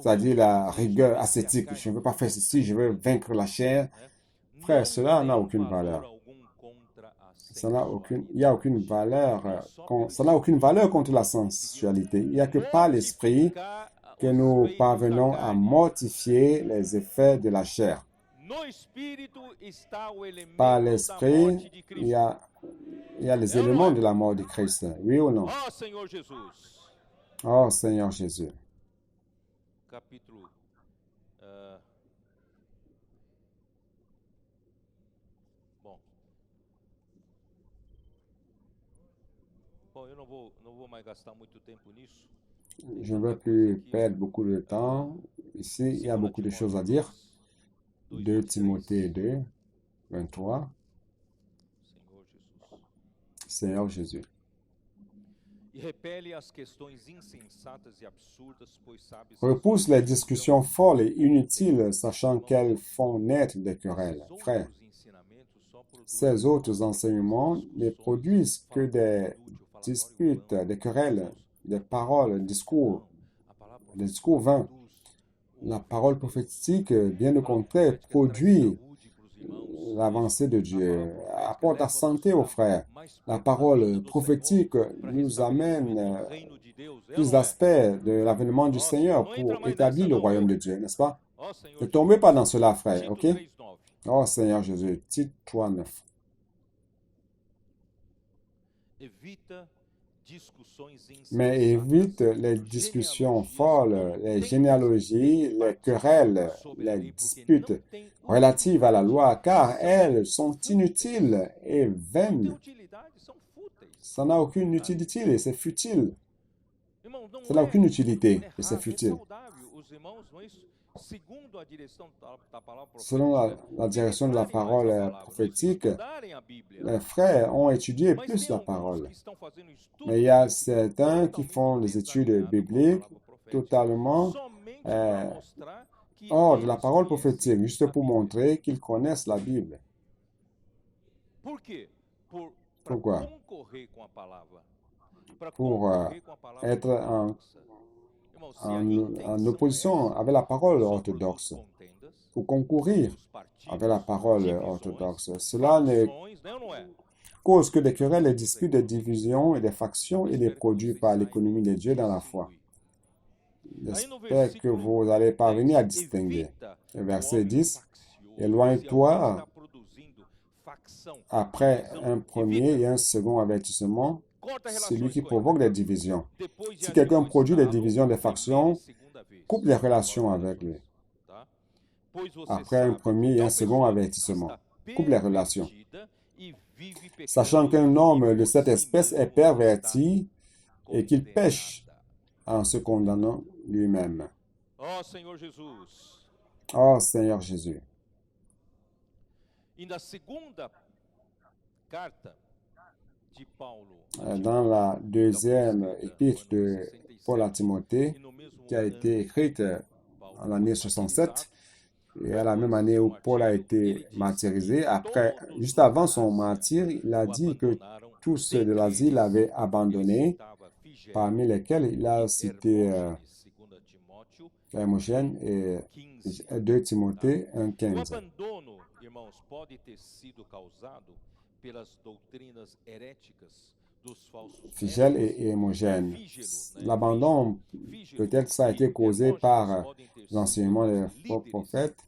c'est-à-dire la rigueur ascétique. Je ne veux pas faire ceci, je veux vaincre la chair. Frère, cela n'a aucune valeur. Il n'y a aucune valeur. Ça n'a aucune valeur contre la sensualité. Il n'y a que par l'esprit que nous parvenons à mortifier les effets de la chair. Par l'esprit, il y a les éléments de la mort de Christ. Oui ou non? Oh Seigneur Jésus. Je ne veux plus perdre beaucoup de temps. Ici, il y a beaucoup de choses à dire. 2 Timothée 2, 23. Seigneur Jésus. Repousse les discussions folles et inutiles, sachant qu'elles font naître des querelles. Frère, ces autres enseignements ne produisent que des disputes, des querelles, des paroles, des discours vains. la parole prophétique, bien au contraire, produit l'avancée de Dieu, apporte la santé aux frères. La parole prophétique nous amène plus d'aspects de l'avènement du Seigneur pour établir le royaume de Dieu, n'est-ce pas? Ne tombez pas dans cela, frère, ok? Oh Seigneur Jésus, Tite 3:9. Mais évite les discussions folles, les généalogies, les querelles, les disputes relatives à la loi, car elles sont inutiles et vaines. Ça n'a aucune utilité et c'est futile. Ça n'a aucune utilité et c'est futile. Selon la direction de la parole prophétique, les frères ont étudié plus la parole. Mais il y a certains qui font des études bibliques totalement hors de la parole prophétique, juste pour montrer qu'ils connaissent la Bible. Pourquoi? Pour être en opposition avec la parole orthodoxe, pour concourir avec la parole orthodoxe. Cela ne cause que des querelles, des disputes, des divisions et des factions et des produits par l'économie de Dieu dans la foi. J'espère que vous allez parvenir à distinguer. Verset 10. Éloigne-toi après un premier et un second avertissement, celui qui provoque des divisions. Si quelqu'un produit des divisions, des factions, coupe les relations avec lui. Après un premier et un second avertissement, coupe les relations. Sachant qu'un homme de cette espèce est perverti et qu'il pêche en se condamnant lui-même. Oh Seigneur Jésus. Dans la deuxième épître de Paul à Timothée, qui a été écrite en l'année 67, et à la même année où Paul a été martyrisé, juste avant son martyre, il a dit que tous ceux de l'Asie l'avaient abandonné, parmi lesquels il a cité Hermogène et 2 Timothée 1:15. Figel et Hermogène. L'abandon, peut-être ça a été causé par l'enseignement des faux prophètes.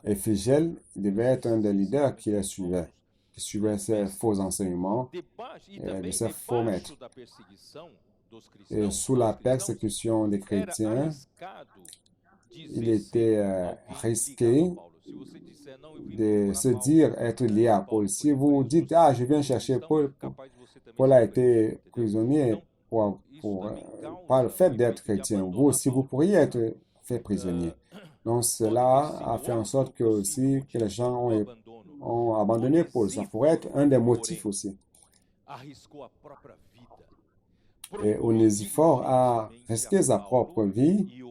Et Figel devait être un des leaders qui les suivait, qui suivait ces faux enseignements de ces faux maîtres. Et sous la persécution des chrétiens, il était risqué de se dire être lié à Paul. Si vous dites, ah, je viens chercher Paul, Paul a été prisonnier par le fait d'être chrétien. Vous aussi, vous pourriez être fait prisonnier. Donc, cela a fait en sorte que aussi que les gens ont abandonné Paul. Ça pourrait être un des motifs aussi. Et Onésiphore a risqué sa propre vie,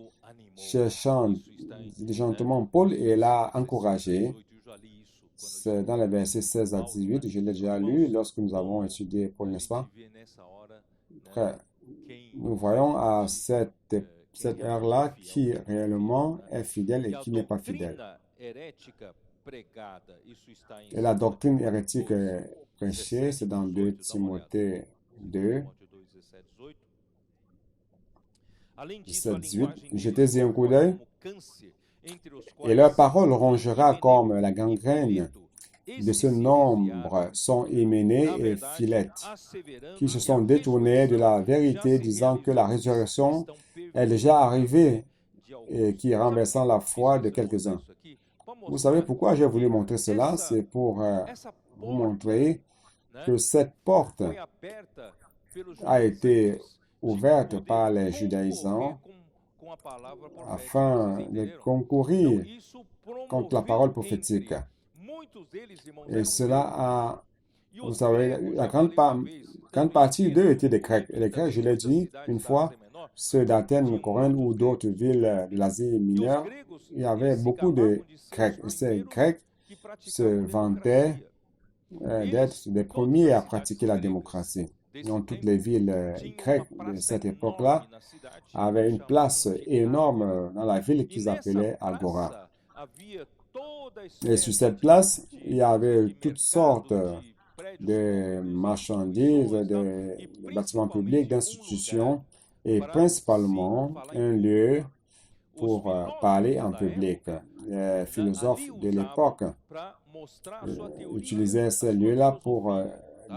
cherchant diligentement Paul et l'a encouragé. C'est dans les versets 16 à 18, je l'ai déjà lu lorsque nous avons étudié Paul, n'est-ce pas? Après, nous voyons à cette heure-là qui réellement est fidèle et qui n'est pas fidèle. Et la doctrine hérétique prêchée, c'est dans 2 Timothée 2. 17-18, jetez-y un coup d'œil, et leur parole rongera comme la gangrène. De ce nombre sont Hyménée et Philette, qui se sont détournés de la vérité, disant que la résurrection est déjà arrivée et qui renversant la foi de quelques-uns. Vous savez pourquoi j'ai voulu montrer cela? C'est pour vous montrer que cette porte a été ouverte par les judaïsants afin de concourir contre la parole prophétique. Et cela a, vous savez, la grande partie d'eux étaient des Grecs. Et les Grecs, je l'ai dit une fois, ceux d'Athènes, Corinthe ou d'autres villes de l'Asie mineure, il y avait beaucoup de Grecs. Et ces Grecs se vantaient d'être les premiers à pratiquer la démocratie. dans toutes les villes grecques de cette époque-là, avaient une place énorme dans la ville qu'ils appelaient Agora. Et sur cette place, il y avait toutes sortes de marchandises, de bâtiments publics, d'institutions, et principalement un lieu pour parler en public. Les philosophes de l'époque utilisaient ces lieux-là pour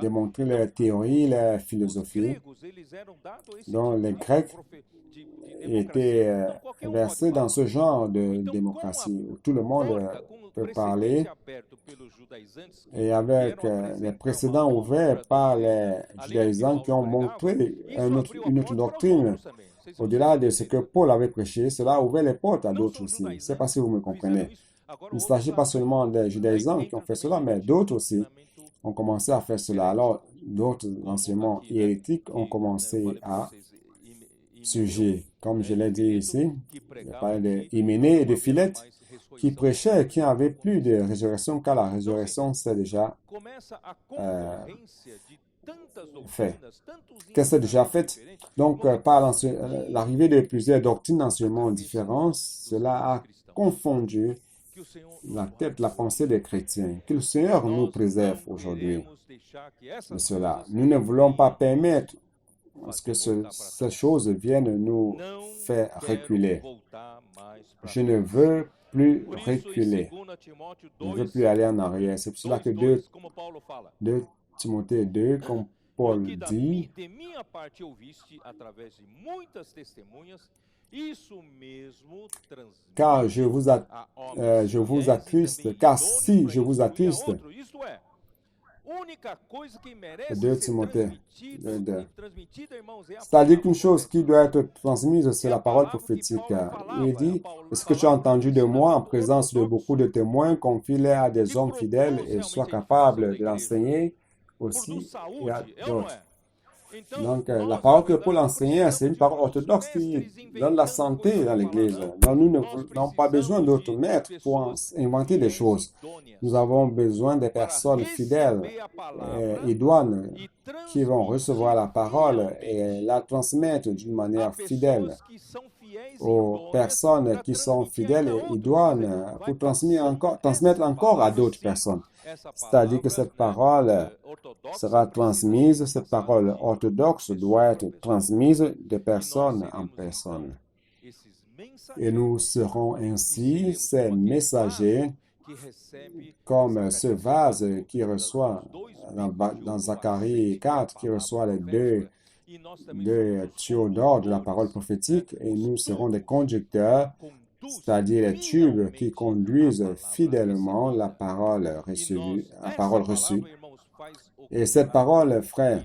démontrer leurs théories, leurs philosophies, dont les Grecs étaient versés dans ce genre de démocratie où tout le monde peut parler, et avec les précédents ouverts par les judaïsants qui ont montré une autre doctrine au-delà de ce que Paul avait prêché, cela a ouvert les portes à d'autres aussi. Je ne sais pas si vous me comprenez. Il ne s'agit pas seulement des judaïsants qui ont fait cela, mais d'autres aussi ont commencé à faire cela. Alors, d'autres enseignements hérétiques ont commencé à surgir. Comme je l'ai dit ici, il parlait d'Hyménée et de Philette qui prêchaient qu'il n'y avait plus de résurrection, car la résurrection, c'est déjà fait. Qu'est-ce que c'est déjà fait? Donc, par l'arrivée de plusieurs doctrines d'enseignement différentes, cela a confondu la tête, la pensée des chrétiens. Que le Seigneur nous préserve aujourd'hui de cela. Nous ne voulons pas permettre que ces choses viennent nous faire reculer. Je ne veux plus reculer. Je ne veux plus aller en arrière. C'est pour cela que 2 Timothée 2, comme Paul dit, car je vous attriste, car si je vous attriste, 2 Timothée 2. C'est-à-dire qu'une chose qui doit être transmise, c'est la parole prophétique. Il dit, ce que tu as entendu de moi en présence de beaucoup de témoins, confie-les à des hommes fidèles et sois capable de l'enseigner aussi et à d'autres. Donc, la parole que Paul enseignait, c'est une parole orthodoxe qui donne la santé dans l'Église. Donc, nous n'avons pas besoin d'autres maîtres pour inventer des choses. Nous avons besoin des personnes fidèles et idoines qui vont recevoir la parole et la transmettre d'une manière fidèle aux personnes qui sont fidèles et idoines pour transmettre encore à d'autres personnes. C'est-à-dire que cette parole sera transmise, cette parole orthodoxe doit être transmise de personne en personne. Et nous serons ainsi ces messagers comme ce vase qui reçoit, dans Zacharie 4, qui reçoit les deux tuyaux d'or de la parole prophétique, et nous serons des conducteurs, c'est-à-dire les tubes qui conduisent fidèlement la parole reçue. Et cette parole, frère,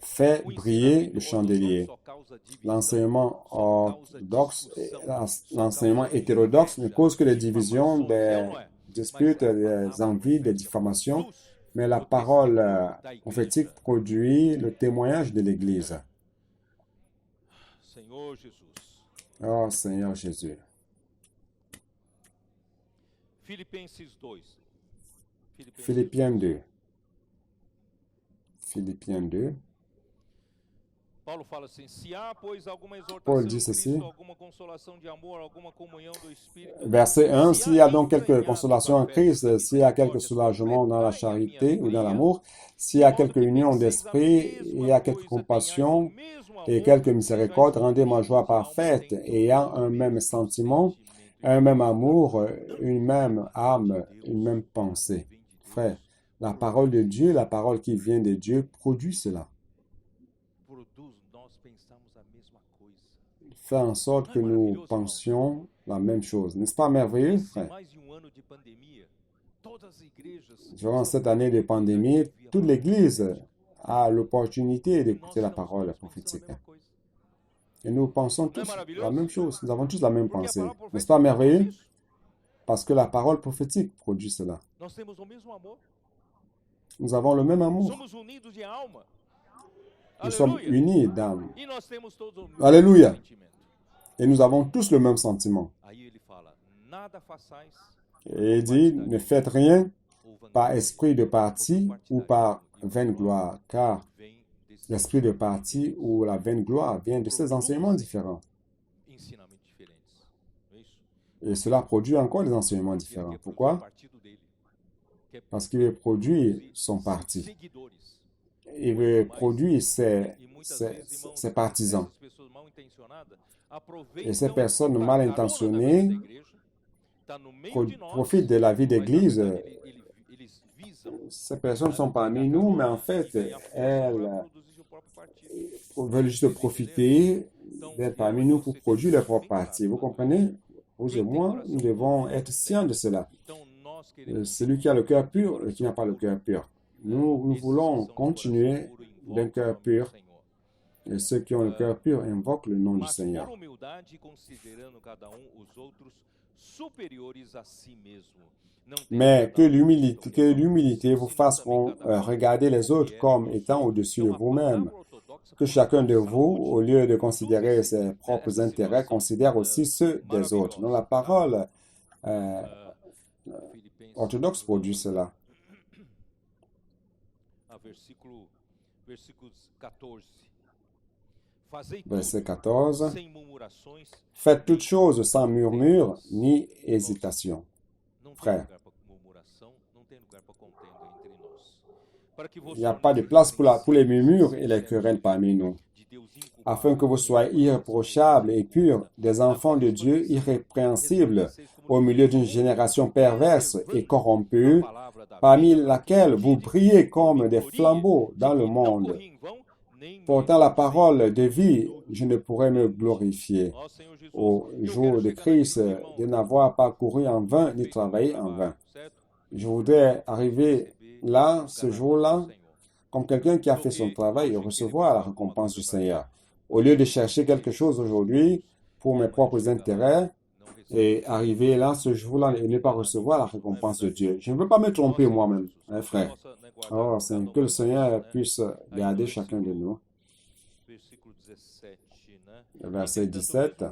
fait briller le chandelier. L'enseignement hétérodoxe ne cause que des divisions, des disputes, des envies, des diffamations, mais la parole prophétique produit le témoignage de l'Église. Oh Seigneur Jésus. Philippiens 2. Philippiens 2. Paul dit ceci, verset 1, s'il y a donc quelque consolation en Christ, s'il y a quelque soulagement dans la charité ou dans l'amour, s'il y a quelque union d'esprit, il y a quelque compassion et quelque miséricorde, rendez ma joie parfaite, ayant un même sentiment, un même amour, une même âme, une même pensée. Frère, la parole de Dieu, la parole qui vient de Dieu, produit cela. Fait en sorte que nous pensions la même chose. N'est-ce pas merveilleux, frère? Durant cette année de pandémie, toute l'Église a l'opportunité d'écouter la parole prophétique. Et nous pensons tous la même chose. Nous avons tous la même pensée. N'est-ce pas merveilleux? Parce que la parole prophétique produit cela. Nous avons le même amour. Nous sommes unis d'âme. Alléluia. Et nous avons tous le même sentiment. Et il dit, ne faites rien par esprit de parti ou par vaine gloire, car vem desses l'esprit de parti ou la vaine gloire vient de ces enseignements différents. ensinamentos diferentes. Não é isso? Et cela produit encore des enseignements Ele différents. quer produzir o Pourquoi? partido dele, quer Parce qu'il produit produzir son parti. seguidores. Il veut produire E muitas vezes, irmãos, ses partisans. essas pessoas mal intencionadas Et ces aproveitam personnes da mal carona da vida intentionnées da igreja, tá no meio de nós, profitent de la vie mas na d'église. verdade eles visam Ces personnes sont parmi nous, mais en fait, ganhar força para elles produzir seu próprio partido. veulent juste profiter d'être parmi nous pour produire leur propre parti. Vous comprenez? Vous et moi, nous devons être scients de cela. Então nós queremos Celui qui a le cœur pur et qui n'a pas le cœur pur. Nous voulons continuer d'un cœur pur. Et ceux qui ont le cœur pur invoquent le nom du mas Seigneur. por humildade, considerando cada os outros superiores a si mesmo. Não tem Mais cada que l'humilité vous fasse regarder les autres comme étant au-dessus de vous-même. Que chacun de vous, au lieu de considérer ses propres intérêts, considère aussi ceux des autres. Donc la parole orthodoxe produit cela. Versículos 14. Fazei Verset tudo 14. sem murmurações. Faites toutes choses sans murmure ni hésitation. Não tem Frère, lugar para murmuração, não tem lugar para contenda entre nós. Para que vos il n'y a pas de place pour les murmures et les querelles parmi nous, afin que vous soyez irréprochables et purs, des enfants de Dieu irrépréhensibles, au milieu d'une génération perverse et corrompue, parmi laquelle vous brillez comme des flambeaux dans le monde. Portant la parole de vie, je ne pourrais me glorifier au jour de Christ de n'avoir pas couru en vain ni travaillé en vain. Je voudrais arriver là, ce jour-là, comme quelqu'un qui a fait son travail et recevoir la récompense du Seigneur. Au lieu de chercher quelque chose aujourd'hui pour mes propres intérêts et arriver là, ce jour-là, et ne pas recevoir la récompense de Dieu. Je ne veux pas me tromper moi-même, hein, frère. Oh, c'est que le Seigneur puisse garder chacun de nous. Verset 17.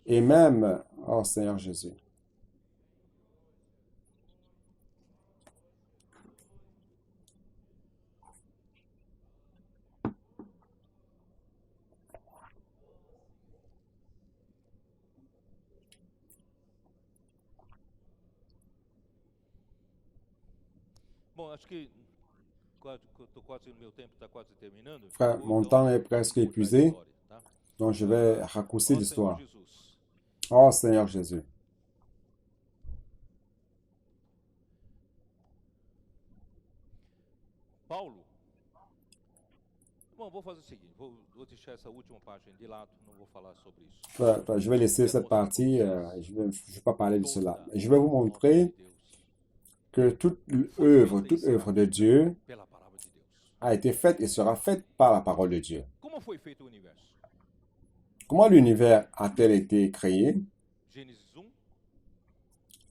Et même, oh Seigneur Jésus. Bom, acho que estou quase no meu tempo, está quase terminando. Frère, mon temps est presque épuisé, donc je vais raccourcir l'histoire. Oh Seigneur Jésus. Paulo. Bom, vou fazer o seguinte, vou deixar essa última página de lado, não vou falar sobre isso. Frère, je vais laisser cette partie, je ne vais pas parler de cela. Je vais vous montrer que toute œuvre de Dieu Pela palavra de Deus. a été faite et sera faite par la parole de Dieu. Como foi feito o universo? Comment l'univers a-t-il été créé? Gênesis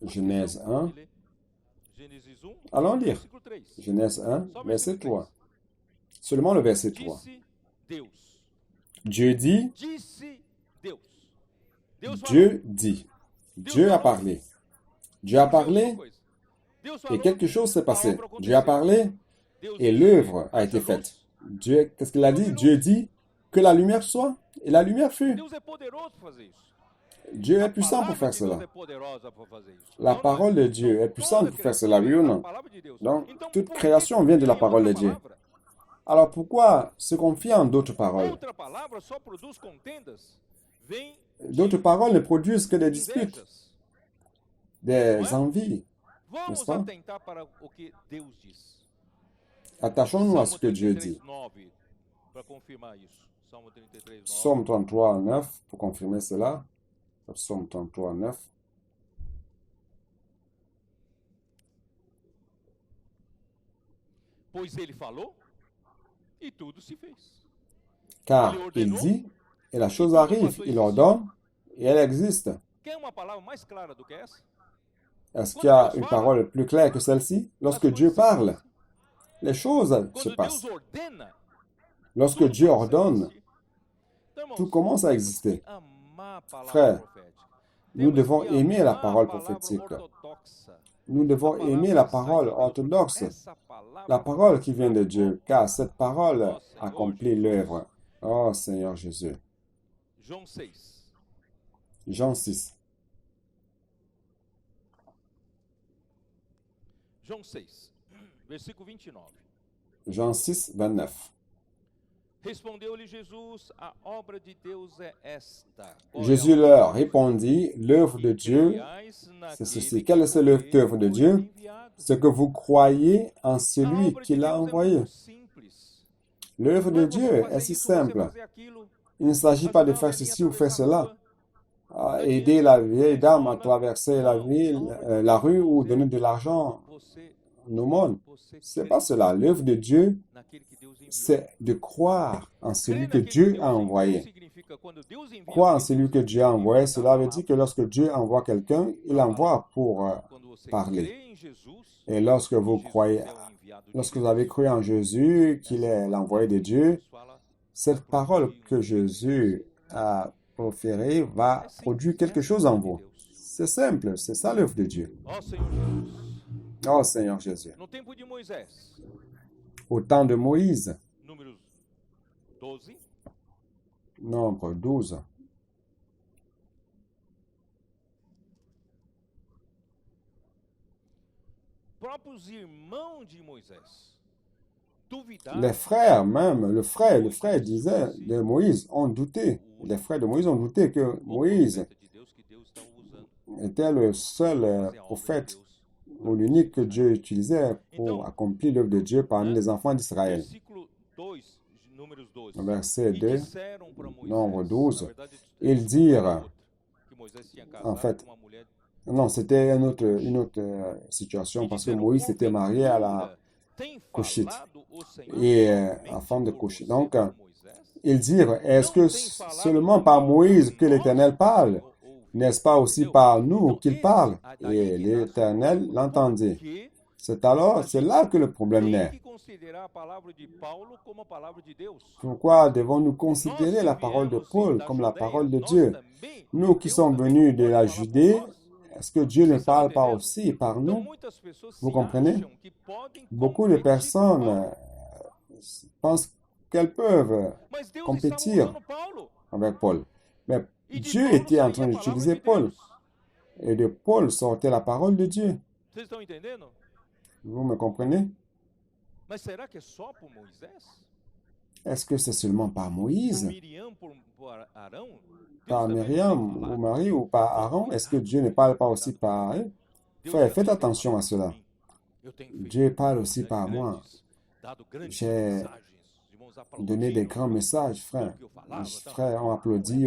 1. Genèse 1. Gênesis 1. Allons lire. Versículo 3. Genèse 1, verset 3. Seulement le verset 3. Disse Deus. Dieu dit, Disse Deus. Deus falou. Dieu dit. Dieu a parlé. Dieu a parlé Deus et falou. quelque chose s'est A passé. obra aconteceu. Dieu a parlé Deus et disse, l'œuvre a haja été luz. faite. Dieu, qu'est-ce qu'il a dit? Dieu dit que la lumière soit et la lumière fut. Deus é poderoso para fazer isso. Dieu A est puissant pour palavra faire de Deus cela. é poderosa para fazer isso. La Não parole nós. de Dieu est puissante Toda pour faire criação cela, oui ou vem da non? palavra de Deus. Donc, Então, toute por que création vient de la confiar em parole de outra Dieu. palavra? Alors pourquoi se confier en d'autres paroles? Outra palavra só produz contendas. Vem D'autres paroles ne produisent que des disputes, invejas. des envies. Vamos N'est-ce pas? atentar para o que Deus diz. Attachons-nous à ce Salmo que Dieu 33, dit. 9, para confirmar isso. Salmo 33, 9. Psaume 33, 9, pour confirmer cela. Psaume 33, 9. Pois ele falou e tudo se fez. Car il dit, et la chose arrive, il ordonne, et elle existe. Quer uma palavra mais clara do que essa? Est-ce qu'il y a une parole plus claire que celle-ci? Lorsque Dieu parle, les choses se Quando passent. Deus ordena, Lorsque tudo Dieu começa a ordonne, existir. Então, irmãos, tout commence à exister. amar a palavra Frère, profética. nous Temos devons que aimer la amar a parole palavra prophétique. ortodoxa. Nous devons aimer la parole orthodoxe, la parole qui vient de Dieu, car cette parole accomplit l'œuvre. Oh Seigneur Jésus. João 6. Jean 6. João 6, versículo 29. Jean 6, 29. Respondeu-lhe Jesus, a obra de Deus é esta. Jésus leur répondit, l'œuvre de Dieu, c'est ceci. Quelle est l'œuvre de Dieu? Ce que vous croyez en celui qui l'a envoyé. L'œuvre de Dieu est si simple. Il ne s'agit pas de faire ceci ou faire cela. Aider la vieille dame à traverser la ville, la rue ou donner de l'argent au monde. Ce n'est pas cela. L'œuvre de Dieu, c'est de croire en celui que Dieu a envoyé. Croire en celui que Dieu a envoyé, cela veut dire que lorsque Dieu envoie quelqu'un, il l'envoie pour parler. Et lorsque vous croyez, lorsque vous avez cru en Jésus, qu'il est l'envoyé de Dieu, cette parole que Jésus a proférée va produire quelque chose en vous. C'est simple, c'est ça l'œuvre de Dieu. Oh Seigneur Jésus. Au temps de Moïse, Nombre 12. Les frères même, le frère disait de Moïse, ont douté. Les frères de Moïse ont douté que Moïse était le seul prophète ou l'unique que Dieu utilisait pour accomplir l'œuvre de Dieu parmi les enfants d'Israël. Verset 2, Nombre 12, ils dirent, en fait, non, c'était une autre situation parce que Moïse s'était marié à la Cushite et la femme de Cushite. Donc, ils dirent, est-ce que seulement par Moïse que l'Éternel parle? N'est-ce pas aussi par nous qu'il parle? Et l'Éternel l'entendit. C'est là que le problème naît. Pourquoi devons-nous considérer la parole de Paul comme la parole de Dieu? Nous qui sommes venus de la Judée, est-ce que Dieu ne parle pas aussi par nous? Vous comprenez? Beaucoup de personnes pensent qu'elles peuvent compétir avec Paul. Mais Dieu était en train d'utiliser Paul. Et de Paul sortait la parole de Dieu. Vous me comprenez? Est-ce que c'est seulement par Moïse? Par Myriam ou Marie ou par Aaron? Est-ce que Dieu ne parle pas aussi par eux? Frère, faites attention à cela. Dieu parle aussi par moi. J'ai donné des grands messages, frère. Les frères ont applaudi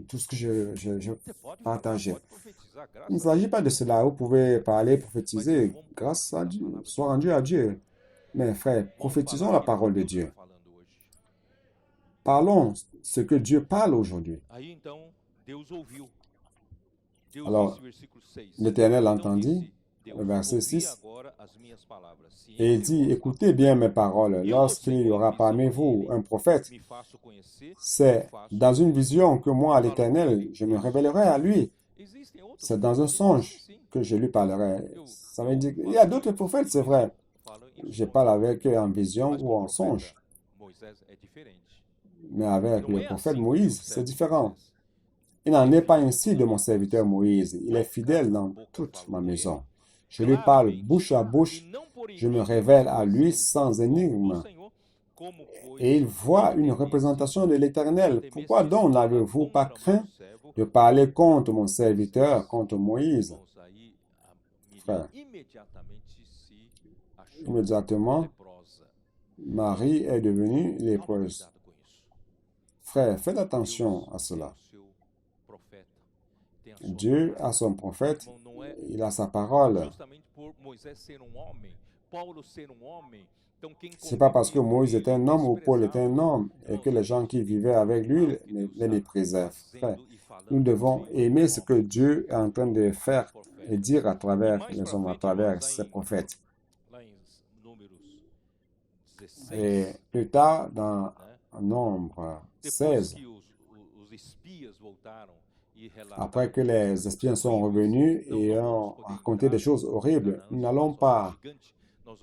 tout ce que je partageais. Il ne s'agit pas de cela. Vous pouvez parler, prophétiser, grâce à Dieu, soit rendu à Dieu. Mais frère, prophétisons la parole de Dieu. Parlons ce que Dieu parle aujourd'hui. Alors, l'Éternel entendit, le verset 6, et il dit, écoutez bien mes paroles, lorsqu'il y aura parmi vous un prophète, c'est dans une vision que moi, l'Éternel, je me révélerai à lui. C'est dans un songe que je lui parlerai. Ça veut dire qu'il y a d'autres prophètes, c'est vrai. Je parle avec eux en vision ou en songe. Mais avec le prophète Moïse, c'est différent. Il n'en est pas ainsi de mon serviteur Moïse. Il est fidèle dans toute ma maison. Je lui parle bouche à bouche. Je me révèle à lui sans énigme. Et il voit une représentation de l'Éternel. Pourquoi donc n'avez-vous pas craint de parler contre mon serviteur, contre Moïse? Frère, immédiatement, Marie est devenue lépreuse. Frère, faites attention à cela. Dieu a son prophète, il a sa parole. Ce n'est pas parce que Moïse est un homme ou Paul est un homme et que les gens qui vivaient avec lui les méprisaient. Frère, nous devons aimer ce que Dieu est en train de faire et dire à travers les hommes, à travers ses prophètes. Et plus tard, dans Nombre 16, après que les espions sont revenus et ont raconté des choses horribles. Nous n'allons pas,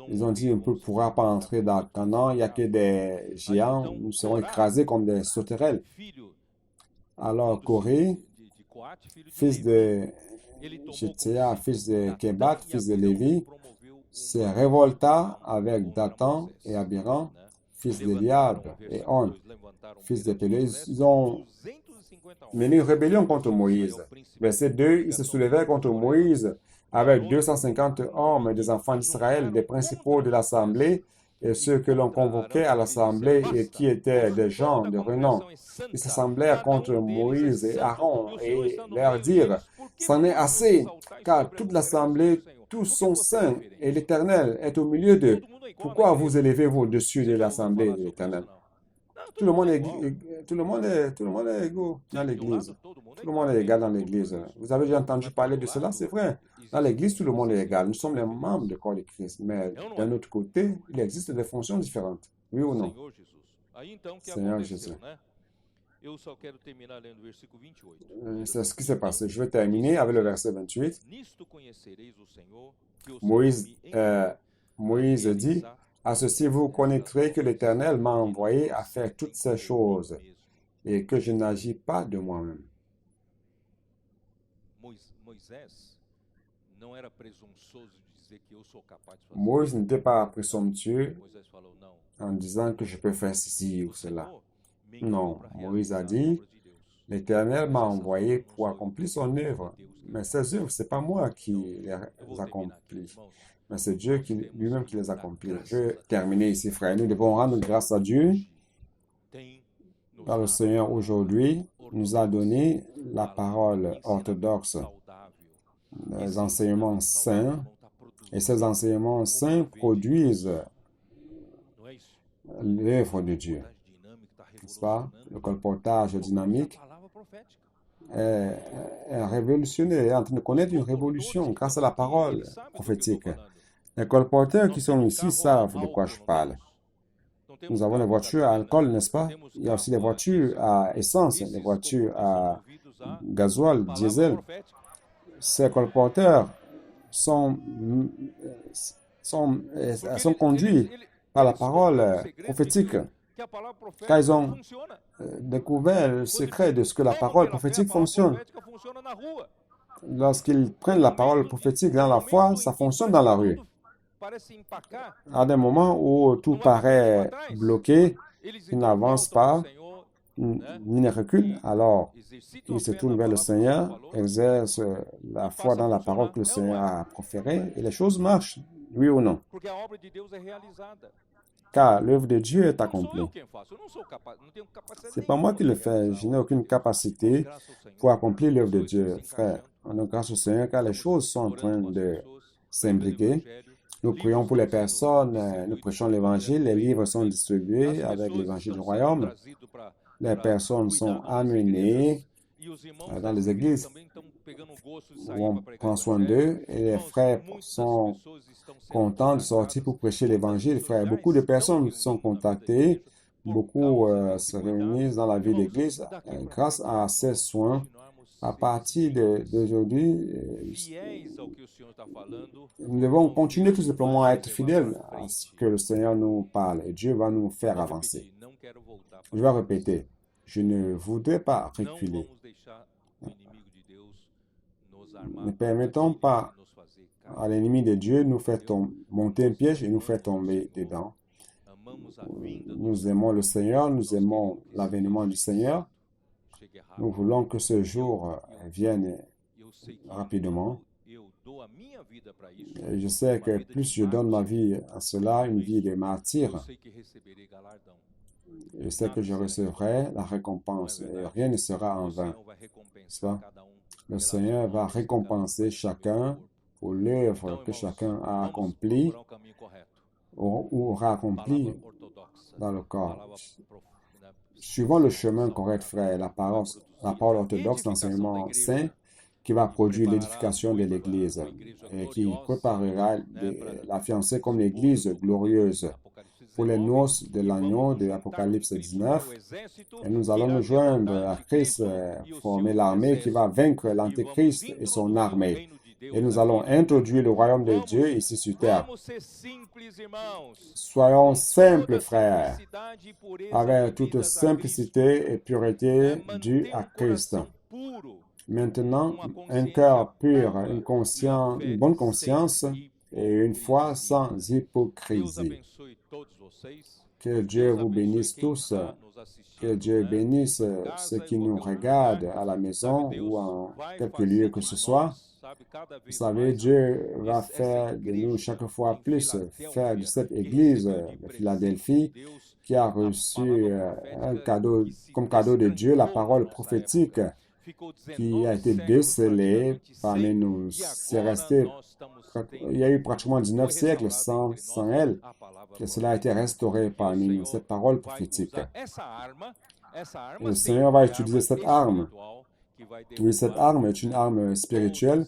ils ont dit, on ne pourra pas entrer dans Canaan, il n'y a que des géants, nous serons écrasés comme des sauterelles. Alors Corée, fils de Jéthia, fils de Kebat, fils de Lévi, se révolta avec Dathan et Abiram, fils d'Eliab, et On, fils de Pélé. Ils ont mené une rébellion contre Moïse. Verset 2, ils se soulevaient contre Moïse avec 250 hommes des enfants d'Israël, des principaux de l'assemblée, et ceux que l'on convoquait à l'assemblée et qui étaient des gens de renom. Ils s'assemblèrent contre Moïse et Aaron et leur dirent, c'en est assez, car toute l'assemblée, tous sont saints et l'Éternel est au milieu d'eux. Pourquoi vous élevez-vous au-dessus de l'assemblée de l'Éternel? Tout le monde est égaux dans l'Église. Tout le monde est égal dans l'Église. Vous avez déjà entendu parler de cela, c'est vrai. Dans l'Église, tout le monde est égal. Nous sommes les membres du corps de Christ. Mais d'un autre côté, il existe des fonctions différentes. Oui ou non? Seigneur Jésus. C'est ce qui s'est passé. Je vais terminer avec le verset 28. Moïse dit, à ceci vous connaîtrez que l'Éternel m'a envoyé à faire toutes ces choses et que je n'agis pas de moi-même. Moïse n'était pas présomptueux en disant que je peux faire ceci ou cela. Non, Moïse a dit, l'Éternel m'a envoyé pour accomplir son œuvre. Mais ces œuvres, ce n'est pas moi qui les accomplis, mais c'est Dieu lui-même qui les accomplit. Je vais terminer ici, frère. Nous devons rendre grâce à Dieu. Car le Seigneur aujourd'hui nous a donné la parole orthodoxe, les enseignements saints, et ces enseignements saints produisent l'œuvre de Dieu. N'est-ce pas? Le colportage dynamique est révolutionnaire, est en train de connaître une révolution grâce à la parole prophétique. Les colporteurs qui sont ici savent de quoi je parle. Nous avons les voitures à alcool, n'est-ce pas? Il y a aussi les voitures à essence, les voitures à gasoil, diesel. Ces colporteurs sont conduits par la parole prophétique, car ils ont découvert le secret de ce que la parole prophétique fonctionne. Lorsqu'ils prennent la parole prophétique dans la foi, ça fonctionne dans la rue. À des moments où tout paraît bloqué, ils n'avancent pas, ni ne reculent, alors ils se tournent vers le Seigneur, exercent la foi dans la parole que le Seigneur a proférée, et les choses marchent, oui ou non? Car l'œuvre de Dieu est accomplie. Ce n'est pas moi qui le fais, je n'ai aucune capacité pour accomplir l'œuvre de Dieu. Frère, on a grâce au Seigneur car les choses sont en train de s'imbriquer. Nous prions pour les personnes, nous prêchons l'Évangile, les livres sont distribués avec l'Évangile du Royaume. Les personnes sont amenées dans les églises où on prend soin d'eux et les frères sont contents de sortir pour prêcher l'Évangile. Frère, beaucoup de personnes sont contactées, beaucoup se réunissent dans la vie d'église grâce à ces soins. À partir d'aujourd'hui, nous devons continuer tout simplement à être fidèles à ce que le Seigneur nous parle et Dieu va nous faire avancer. Je vais répéter, je ne voudrais pas reculer. Ne permettons pas à l'ennemi de Dieu nous faire monter un piège et nous faire tomber dedans. Nous aimons le Seigneur, nous aimons l'avènement du Seigneur. Nous voulons que ce jour vienne rapidement. Et je sais que plus je donne ma vie à cela, une vie de martyr, je sais que je recevrai la récompense et rien ne sera en vain. Ça, le Seigneur va récompenser chacun pour l'œuvre que chacun a accomplie ou aura accompli dans le corps. Suivons le chemin correct, frère, la parole orthodoxe, l'enseignement saint qui va produire l'édification de l'Église et qui préparera la fiancée comme l'Église glorieuse. pour les noces de l'agneau de Apocalypse 19. Et nous allons nous joindre à Christ, former l'armée qui va vaincre l'Antéchrist et son armée. Et nous allons introduire le royaume de Dieu ici sur terre. Soyons simples, frères, avec toute simplicité et pureté due à Christ. Maintenant, un cœur pur, une bonne conscience et une foi sans hypocrisie. Que Dieu vous bénisse tous. Que Dieu bénisse ceux qui nous regardent à la maison ou en quelque lieu que ce soit. Vous savez, Dieu va faire de nous chaque fois plus, faire de cette église de Philadelphie qui a reçu comme cadeau de Dieu la parole prophétique qui a été décelée parmi nous. Il y a eu pratiquement 19 siècles sans elle, que cela a été restauré parmi nous, cette parole prophétique. Et le Seigneur va utiliser cette arme. Oui, cette arme est une arme spirituelle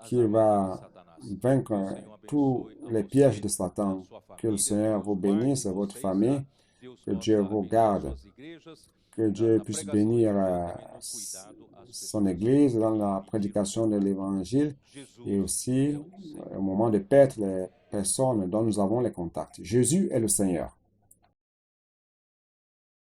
qui va vaincre tous les pièges de Satan. Que le Seigneur vous bénisse, votre famille, que Dieu vous garde, que Dieu puisse bénir son Église dans la prédication de l'Évangile et aussi au moment de perdre les personnes dont nous avons les contacts. Jésus est le Seigneur.